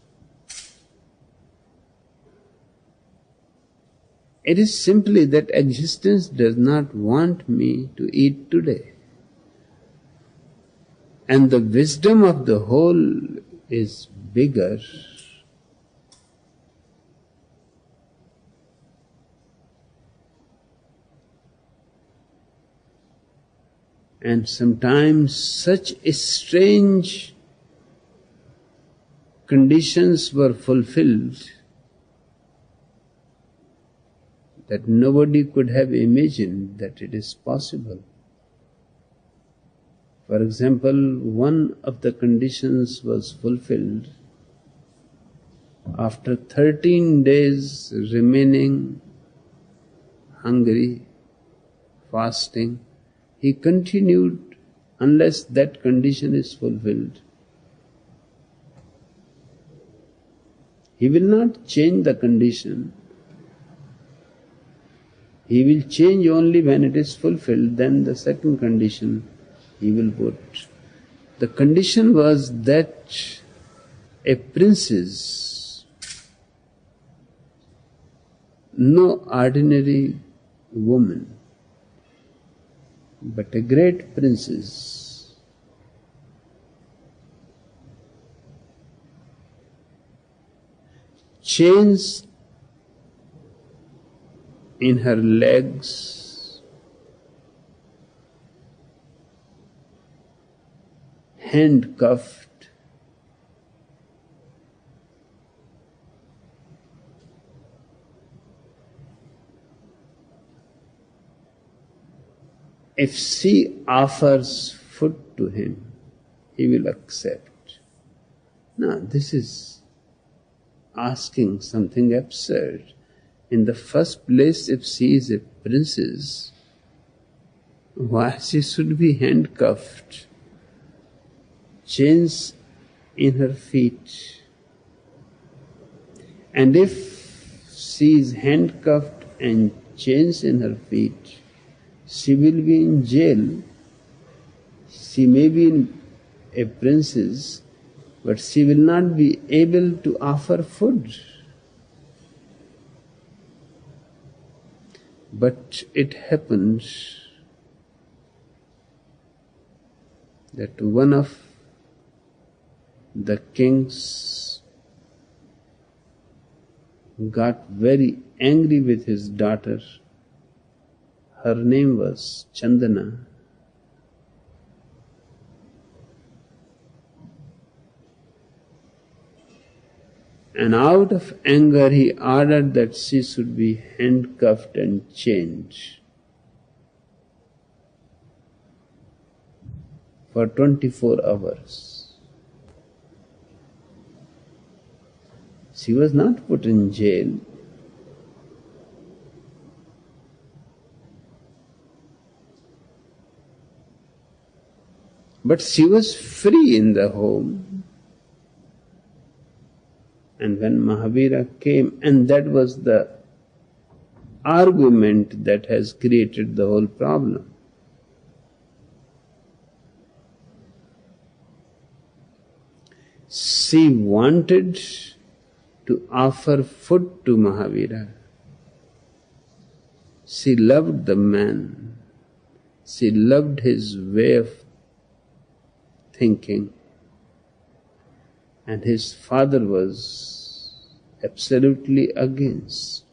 It is simply that existence does not want me to eat today. And the wisdom of the whole is bigger. And sometimes such strange conditions were fulfilled that nobody could have imagined that it is possible. For example, one of the conditions was fulfilled after 13 days remaining hungry, fasting. He continued unless that condition is fulfilled. He will not change the condition. He will change only when it is fulfilled. Then the second condition he will put. The condition was that a princess, no ordinary woman, but a great princess, chains in her legs, handcuffed, if she offers food to him, he will accept. Now, this is asking something absurd. In the first place, if she is a princess, why she should be handcuffed, chains in her feet? And if she is handcuffed and chains in her feet, she will be in jail. She may be a princess, but she will not be able to offer food. But it happened that one of the kings got very angry with his daughter. Her name was Chandana. And out of anger he ordered that she should be handcuffed and chained for 24 hours. She was not put in jail. But she was free in the home. And when Mahavira came, and that was the argument that has created the whole problem. She wanted to offer food to Mahavira. She loved the man. She loved his way of thinking. And his father was absolutely against.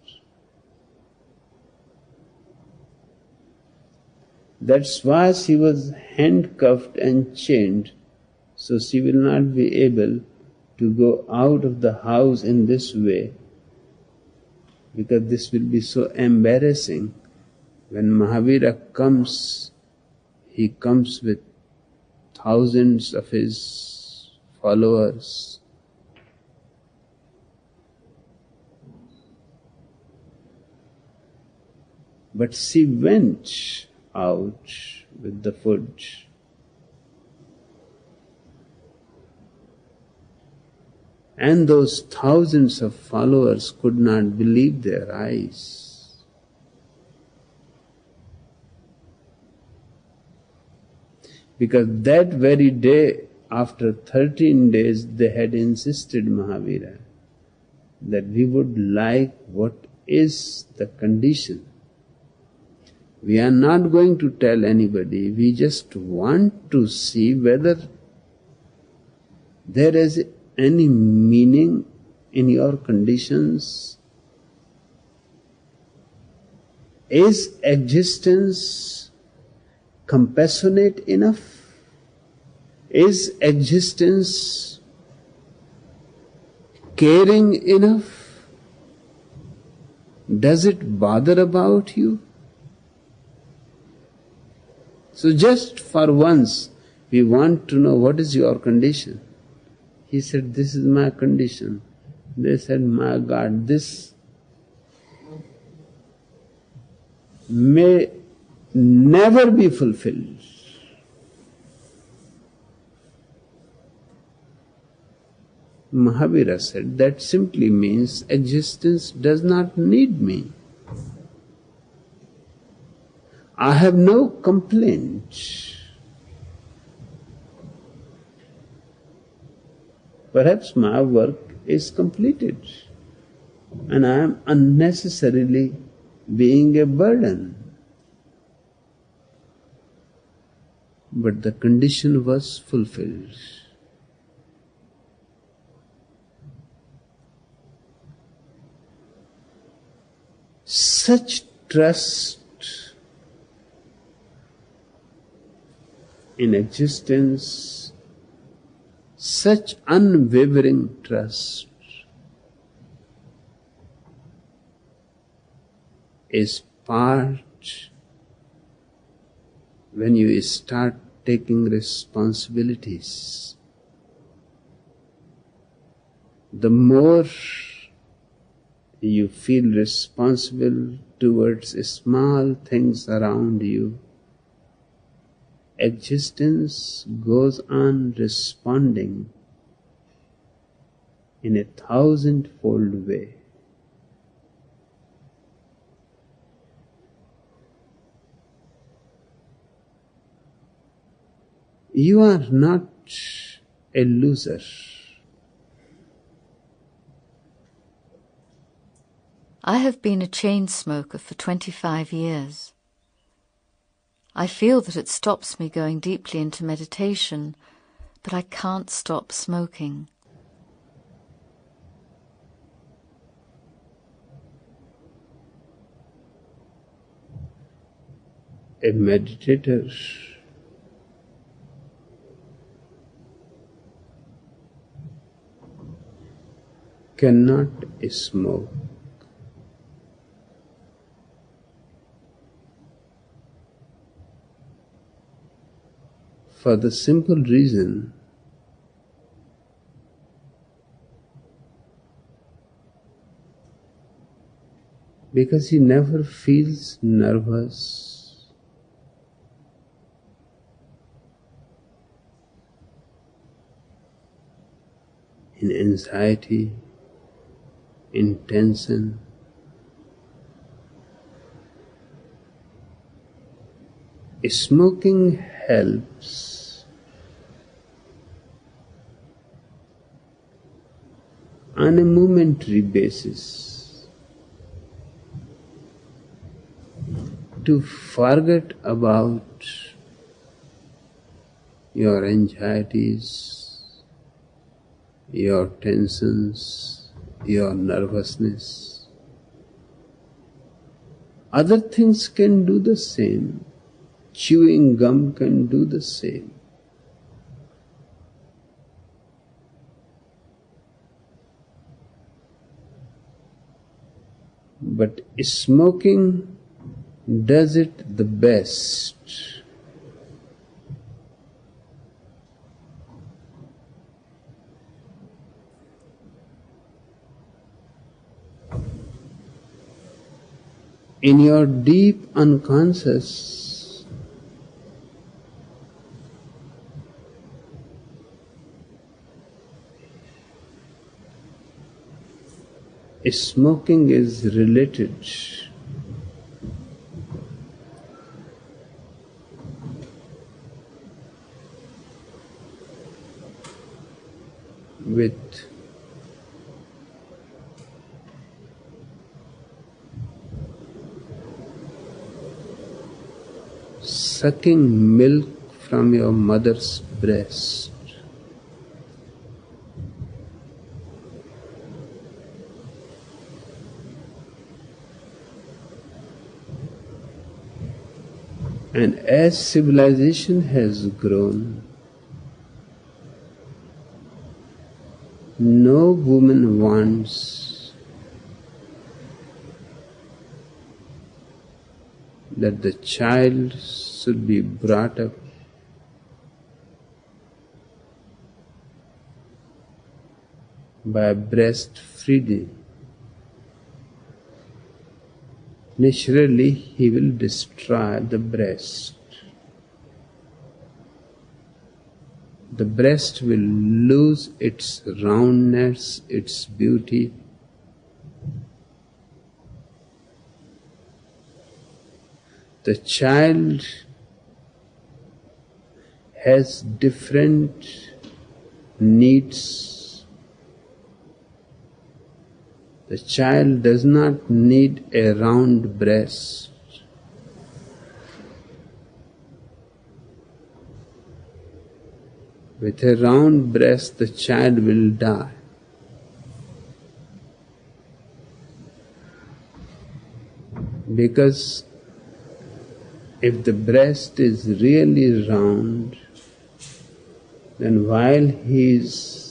That's why she was handcuffed and chained, so she will not be able to go out of the house in this way, because this will be so embarrassing. When Mahavira comes, he comes with thousands of his followers. But she went out with the food. And those thousands of followers could not believe their eyes. Because that very day, after 13 days, they had insisted, Mahavira, that we would like what is the condition. We are not going to tell anybody, we just want to see whether there is any meaning in your conditions. Is existence compassionate enough? Is existence caring enough? Does it bother about you? So just for once, we want to know what is your condition. He said, this is my condition. They said, my God, this may never be fulfilled. Mahavira said, that simply means existence does not need me. I have no complaint. Perhaps my work is completed and I am unnecessarily being a burden. But the condition was fulfilled. Such trust in existence, such unwavering trust is part when you start taking responsibilities. The more you feel responsible towards small things around you, existence goes on responding in a 1,000-fold way. You are not a loser.
I have been a chain smoker for 25 years. I feel that it stops me going deeply into meditation, but I can't stop smoking.
A meditator cannot smoke. For the simple reason because he never feels nervous, in anxiety, in tension. Smoking helps on a momentary basis to forget about your anxieties, your tensions, your nervousness. Other things can do the same. Chewing gum can do the same. But smoking does it the best. In your deep unconscious, smoking is related with sucking milk from your mother's breast. And as civilization has grown, no woman wants that the child should be brought up by breastfeeding. Naturally, he will destroy the breast. The breast will lose its roundness, its beauty. The child has different needs. The child does not need a round breast. With a round breast, the child will die. Because if the breast is really round, then while he is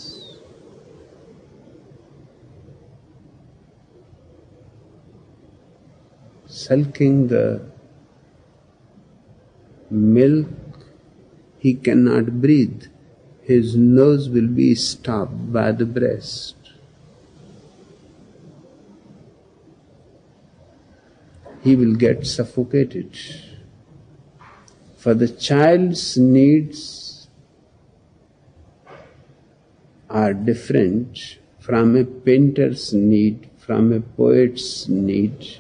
sulking the milk, he cannot breathe. His nose will be stopped by the breast. He will get suffocated. For the child's needs are different from a painter's need, from a poet's need,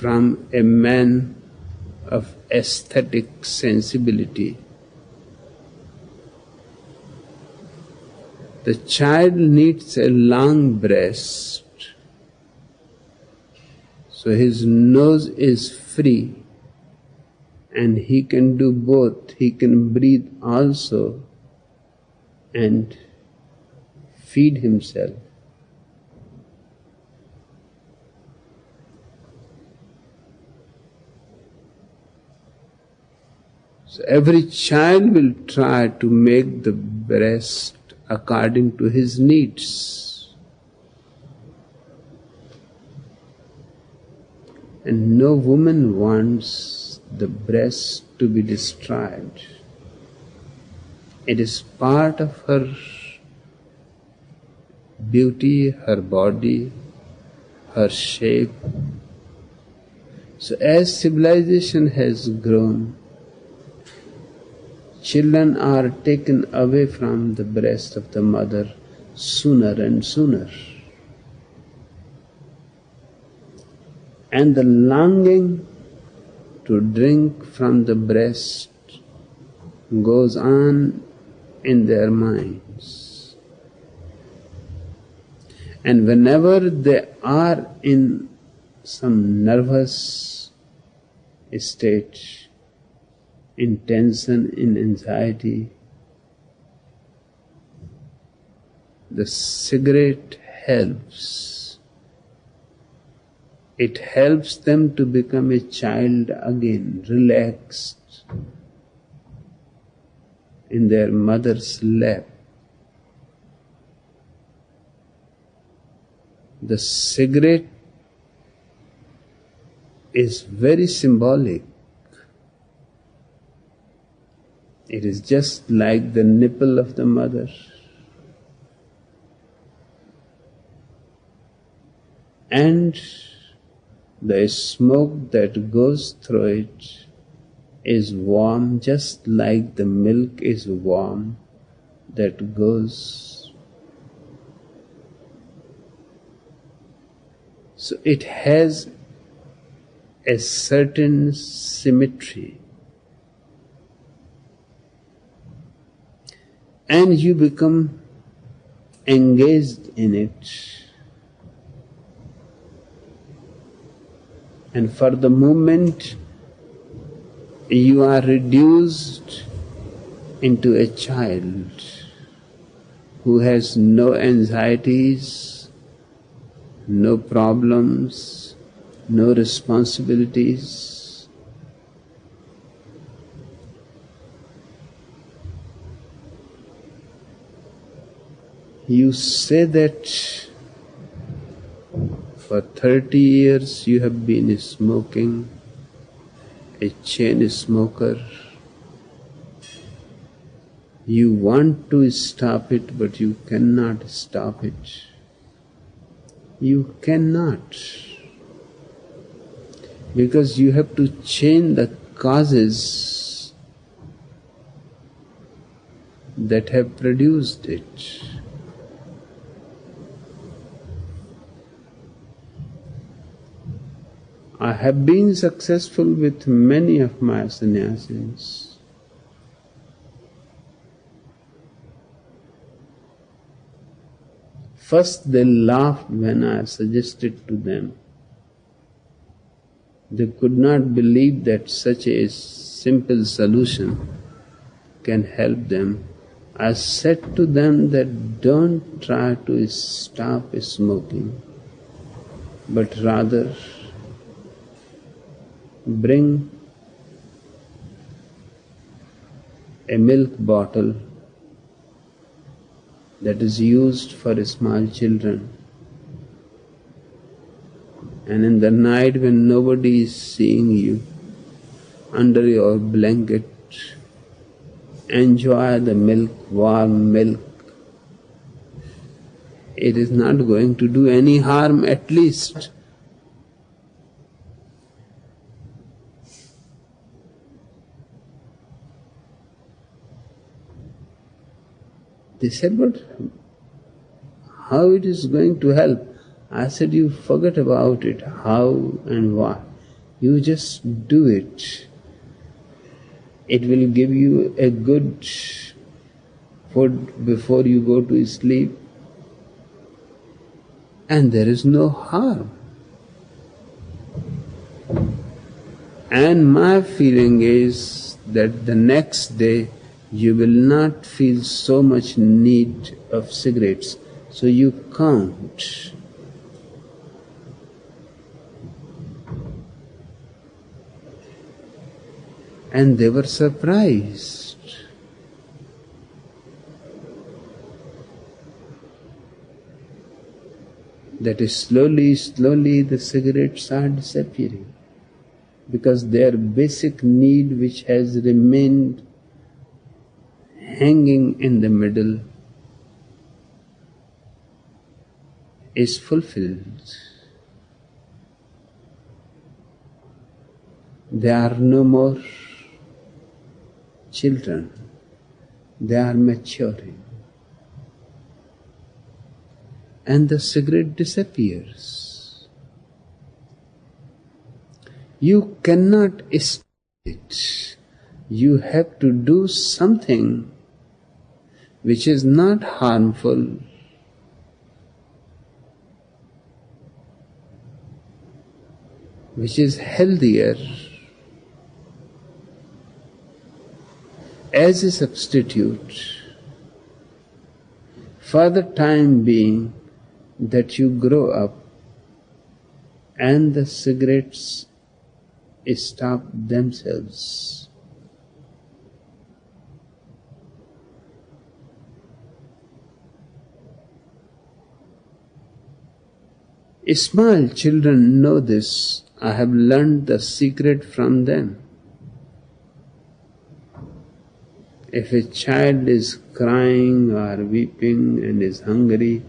from a man of aesthetic sensibility. The child needs a long breast, so his nose is free and he can do both. He can breathe also and feed himself. So every child will try to make the breast according to his needs. And no woman wants the breast to be destroyed. It is part of her beauty, her body, her shape. So as civilization has grown, children are taken away from the breast of the mother sooner and sooner. And the longing to drink from the breast goes on in their minds. And whenever they are in some nervous state, in tension, in anxiety, the cigarette helps. It helps them to become a child again, relaxed in their mother's lap. The cigarette is very symbolic. It is just like the nipple of the mother. And the smoke that goes through it is warm, just like the milk is warm that goes. So it has a certain symmetry. And you become engaged in it. And for the moment, you are reduced into a child who has no anxieties, no problems, no responsibilities. You say that for 30 years you have been smoking, a chain smoker. You want to stop it, but you cannot stop it. You cannot. Because you have to change the causes that have produced it. I have been successful with many of my sannyasis. First they laughed when I suggested to them. They could not believe that such a simple solution can help them. I said to them that don't try to stop smoking, but rather bring a milk bottle that is used for small children, and in the night when nobody is seeing you, under your blanket, enjoy the milk, warm milk. It is not going to do any harm, at least. They said, but how it is going to help? I said, you forget about it, how and what. You just do it. It will give you a good food before you go to sleep, and there is no harm. And my feeling is that the next day you will not feel so much need of cigarettes, so you can't. And they were surprised. That is slowly the cigarettes are disappearing, because their basic need, which has remained hanging in the middle, is fulfilled. They are no more children, they are maturing. And the cigarette disappears. You cannot stop it. You have to do something which is not harmful, which is healthier, as a substitute for the time being that you grow up and the cigarettes stop themselves. Small children know this. I have learned the secret from them. If a child is crying or weeping and is hungry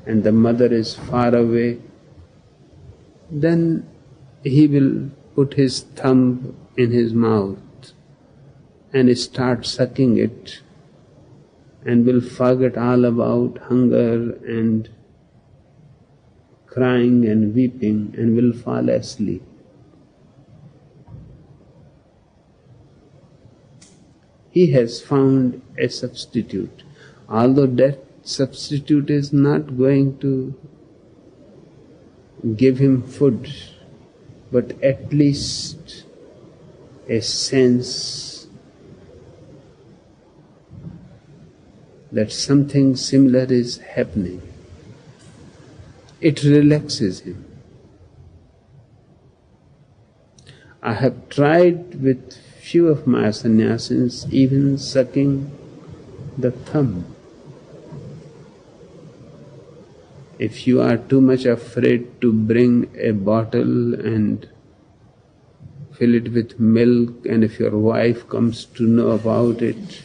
and the mother is far away, then he will put his thumb in his mouth and start sucking it, and will forget all about hunger and crying and weeping, and will fall asleep. He has found a substitute, although that substitute is not going to give him food, but at least a sense that something similar is happening. It relaxes him. I have tried with few of my sannyasis even sucking the thumb. If you are too much afraid to bring a bottle and fill it with milk, and if your wife comes to know about it,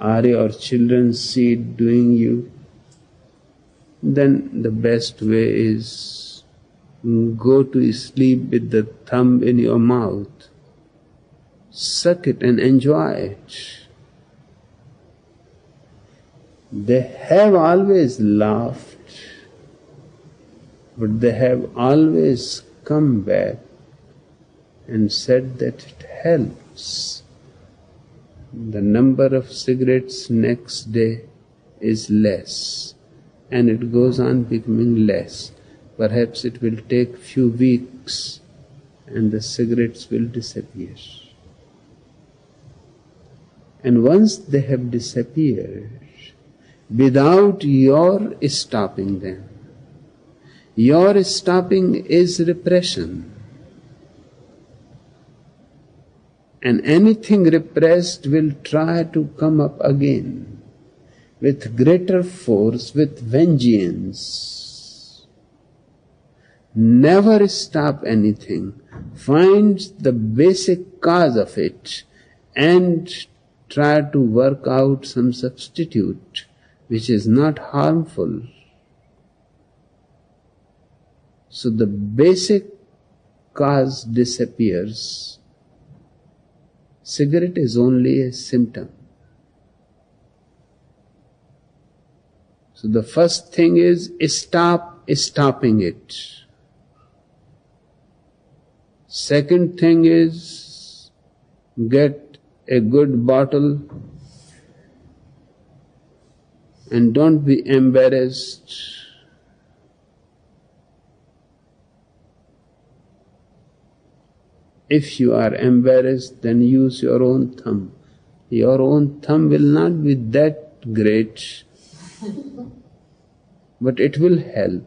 or your children see it doing you, then the best way is go to sleep with the thumb in your mouth. Suck it and enjoy it. They have always laughed, but they have always come back and said that it helps. The number of cigarettes next day is less, and it goes on becoming less. Perhaps it will take few weeks and the cigarettes will disappear. And once they have disappeared, without your stopping them, your stopping is repression. And anything repressed will try to come up again with greater force, with vengeance. Never stop anything. Find the basic cause of it and try to work out some substitute which is not harmful. So the basic cause disappears. Cigarette is only a symptom. So the first thing is stop stopping it. Second thing is get a good bottle and don't be embarrassed. If you are embarrassed, then use your own thumb. Your own thumb will not be that great, but it will help.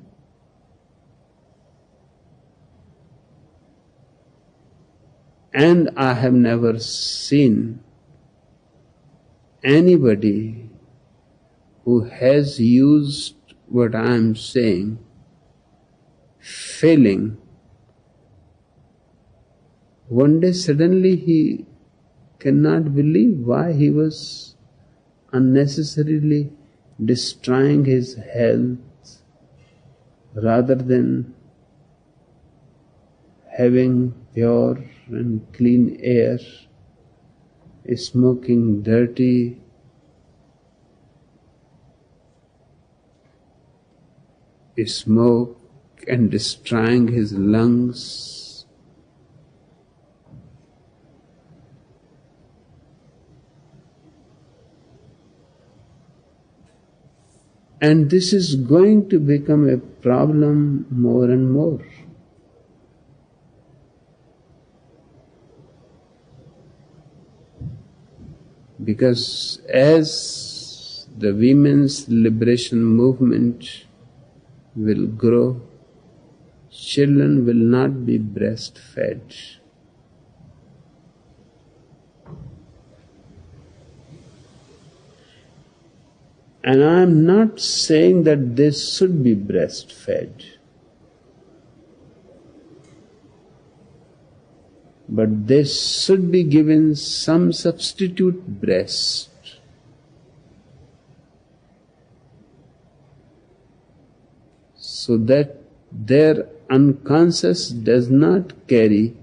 And I have never seen anybody who has used what I am saying failing. One day suddenly he cannot believe why he was unnecessarily destroying his health rather than having pure and clean air, smoking dirty smoke and destroying his lungs. And this is going to become a problem more and more. Because as the women's liberation movement will grow, children will not be breastfed. And I am not saying that they should be breastfed, but they should be given some substitute breast. So that their unconscious does not carry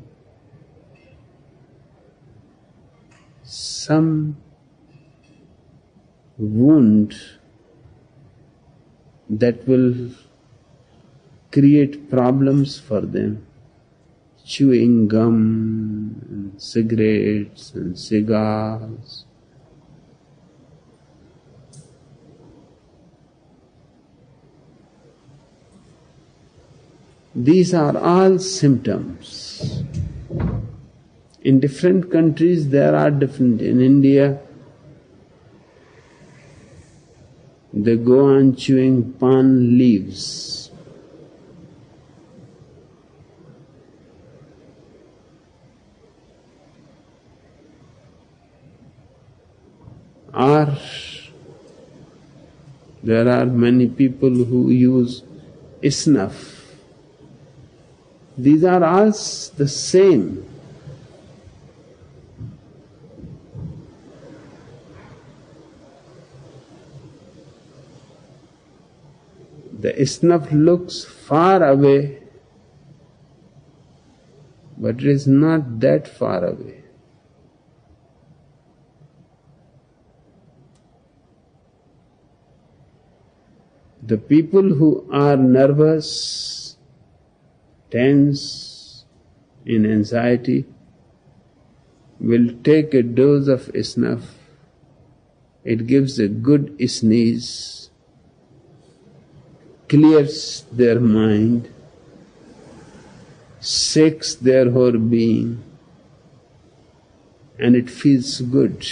some wound that will create problems for them. Chewing gum, and cigarettes and cigars. These are all symptoms. In different countries there are different. In India, they go on chewing palm leaves. Or there are many people who use snuff. These are all the same. The snuff looks far away, but it is not that far away. The people who are nervous, tense, in anxiety, will take a dose of snuff. It gives a good sneeze, clears their mind, shakes their whole being, and it feels good.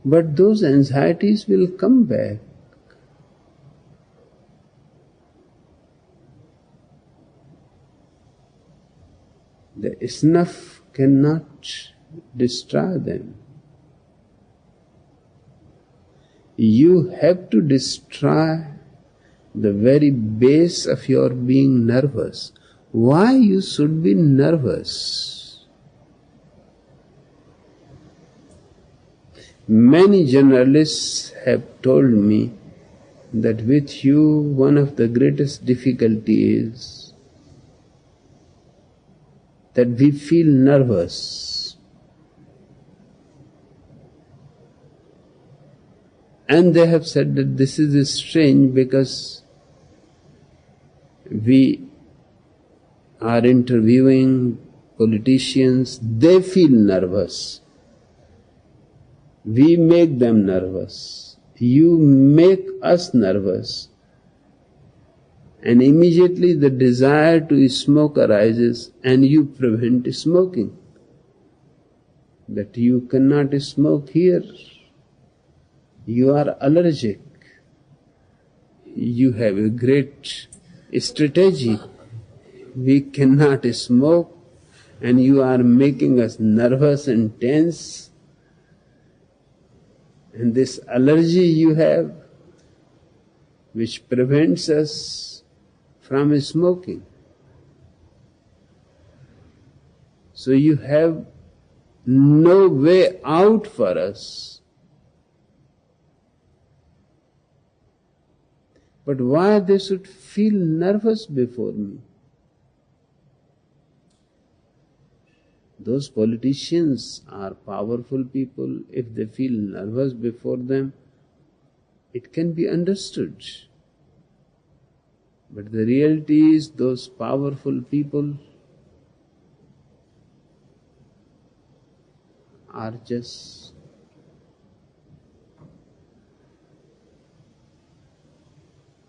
But those anxieties will come back. The snuff cannot destroy them. You have to destroy the very base of your being nervous. Why you should be nervous? Many journalists have told me that with you one of the greatest difficulties is that we feel nervous. And they have said that this is strange because we are interviewing politicians, they feel nervous. We make them nervous. You make us nervous. And immediately the desire to smoke arises and you prevent smoking. That you cannot smoke here. You are allergic. You have a great strategy. We cannot smoke and you are making us nervous and tense. And this allergy you have, which prevents us from smoking. So you have no way out for us. But why they should feel nervous before me? Those politicians are powerful people. If they feel nervous before them, it can be understood. But the reality is those powerful people are just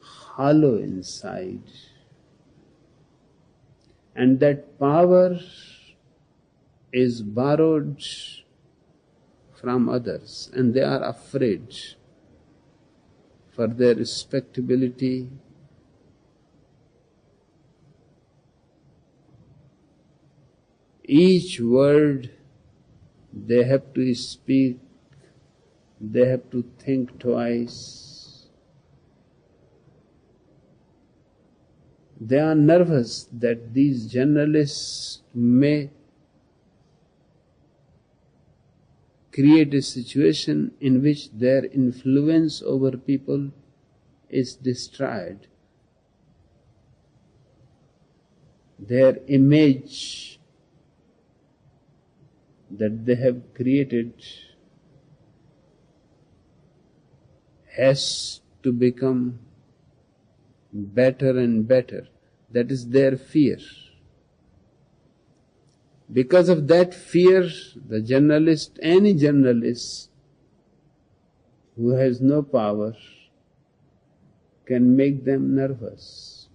hollow inside. And that power is borrowed from others, and they are afraid for their respectability. Each word they have to speak, they have to think twice. They are nervous that these journalists may create a situation in which their influence over people is destroyed. Their image that they have created has to become better and better. That is their fear. Because of that fear, the journalist, any journalist who has no power, can make them nervous.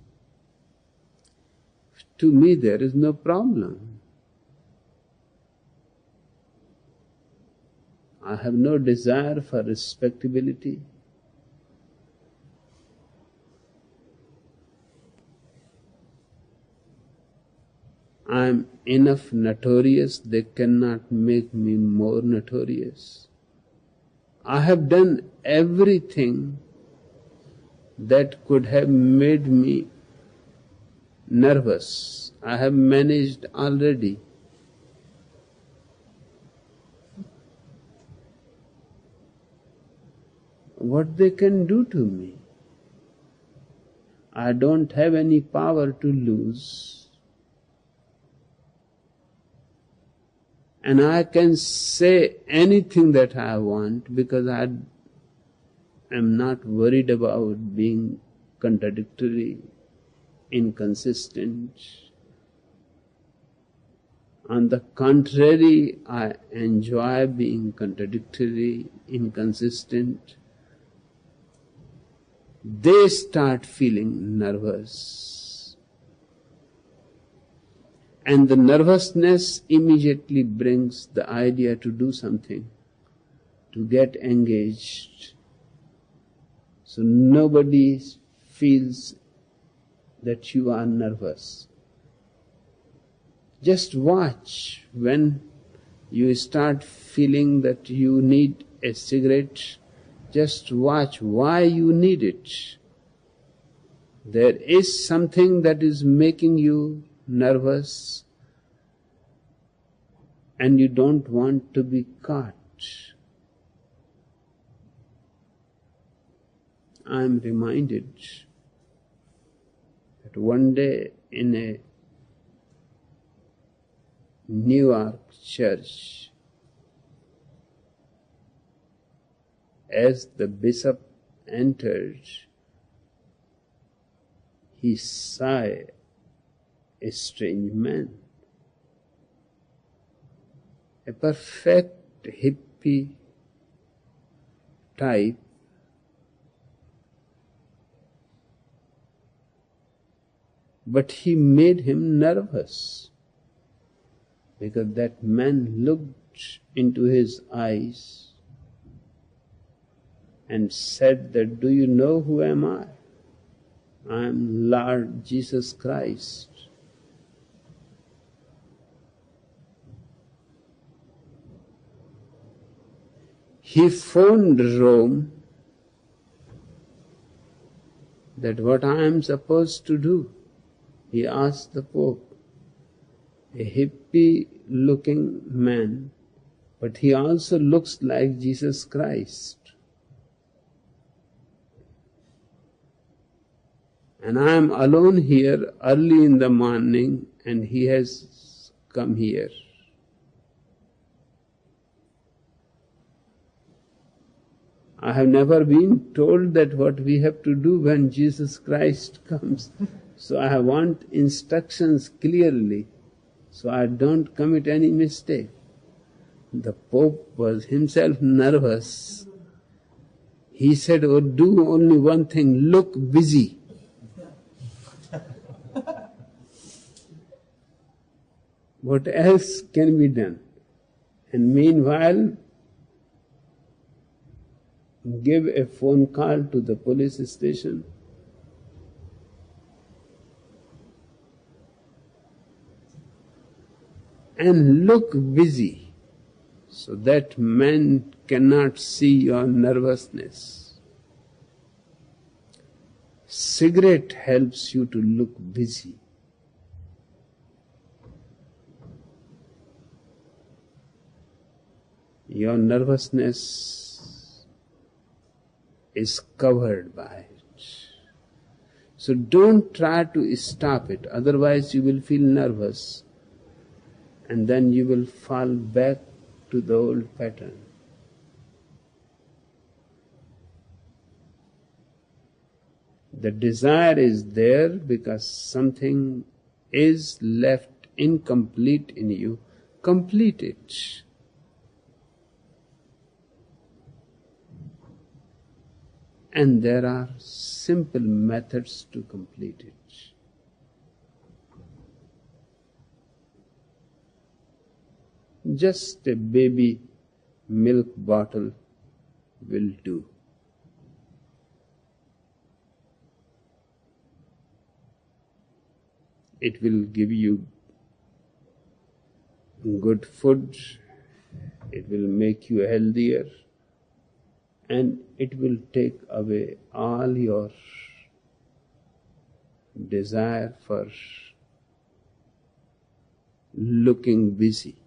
To me, there is no problem. I have no desire for respectability. I am enough notorious, they cannot make me more notorious. I have done everything that could have made me nervous. I have managed already. What they can do to me? I don't have any power to lose. And I can say anything that I want because I am not worried about being contradictory, inconsistent. On the contrary, I enjoy being contradictory, inconsistent. They start feeling nervous. And the nervousness immediately brings the idea to do something, to get engaged. So nobody feels that you are nervous. Just watch when you start feeling that you need a cigarette. Just watch why you need it. There is something that is making you nervous and you don't want to be caught. I am reminded that one day in a New York church, as the bishop entered, he saw a strange man, a perfect hippie type, but he made him nervous because that man looked into his eyes and said that, "Do you know who am I? I am Lord Jesus Christ." He phoned Rome that what I am supposed to do. He asked the Pope, a hippie-looking man, but he also looks like Jesus Christ. And I am alone here early in the morning and he has come here. I have never been told that what we have to do when Jesus Christ comes. So I want instructions clearly, so I don't commit any mistake. The Pope was himself nervous. He said, "Oh, do only one thing, look busy." What else can be done? And meanwhile, give a phone call to the police station. And look busy so that man cannot see your nervousness. Cigarette helps you to look busy. Your nervousness is covered by it. So don't try to stop it, otherwise you will feel nervous and then you will fall back to the old pattern. The desire is there because something is left incomplete in you. Complete it. And there are simple methods to complete it. Just a baby milk bottle will do. It will give you good food, it will make you healthier, and it will take away all your desire for looking busy.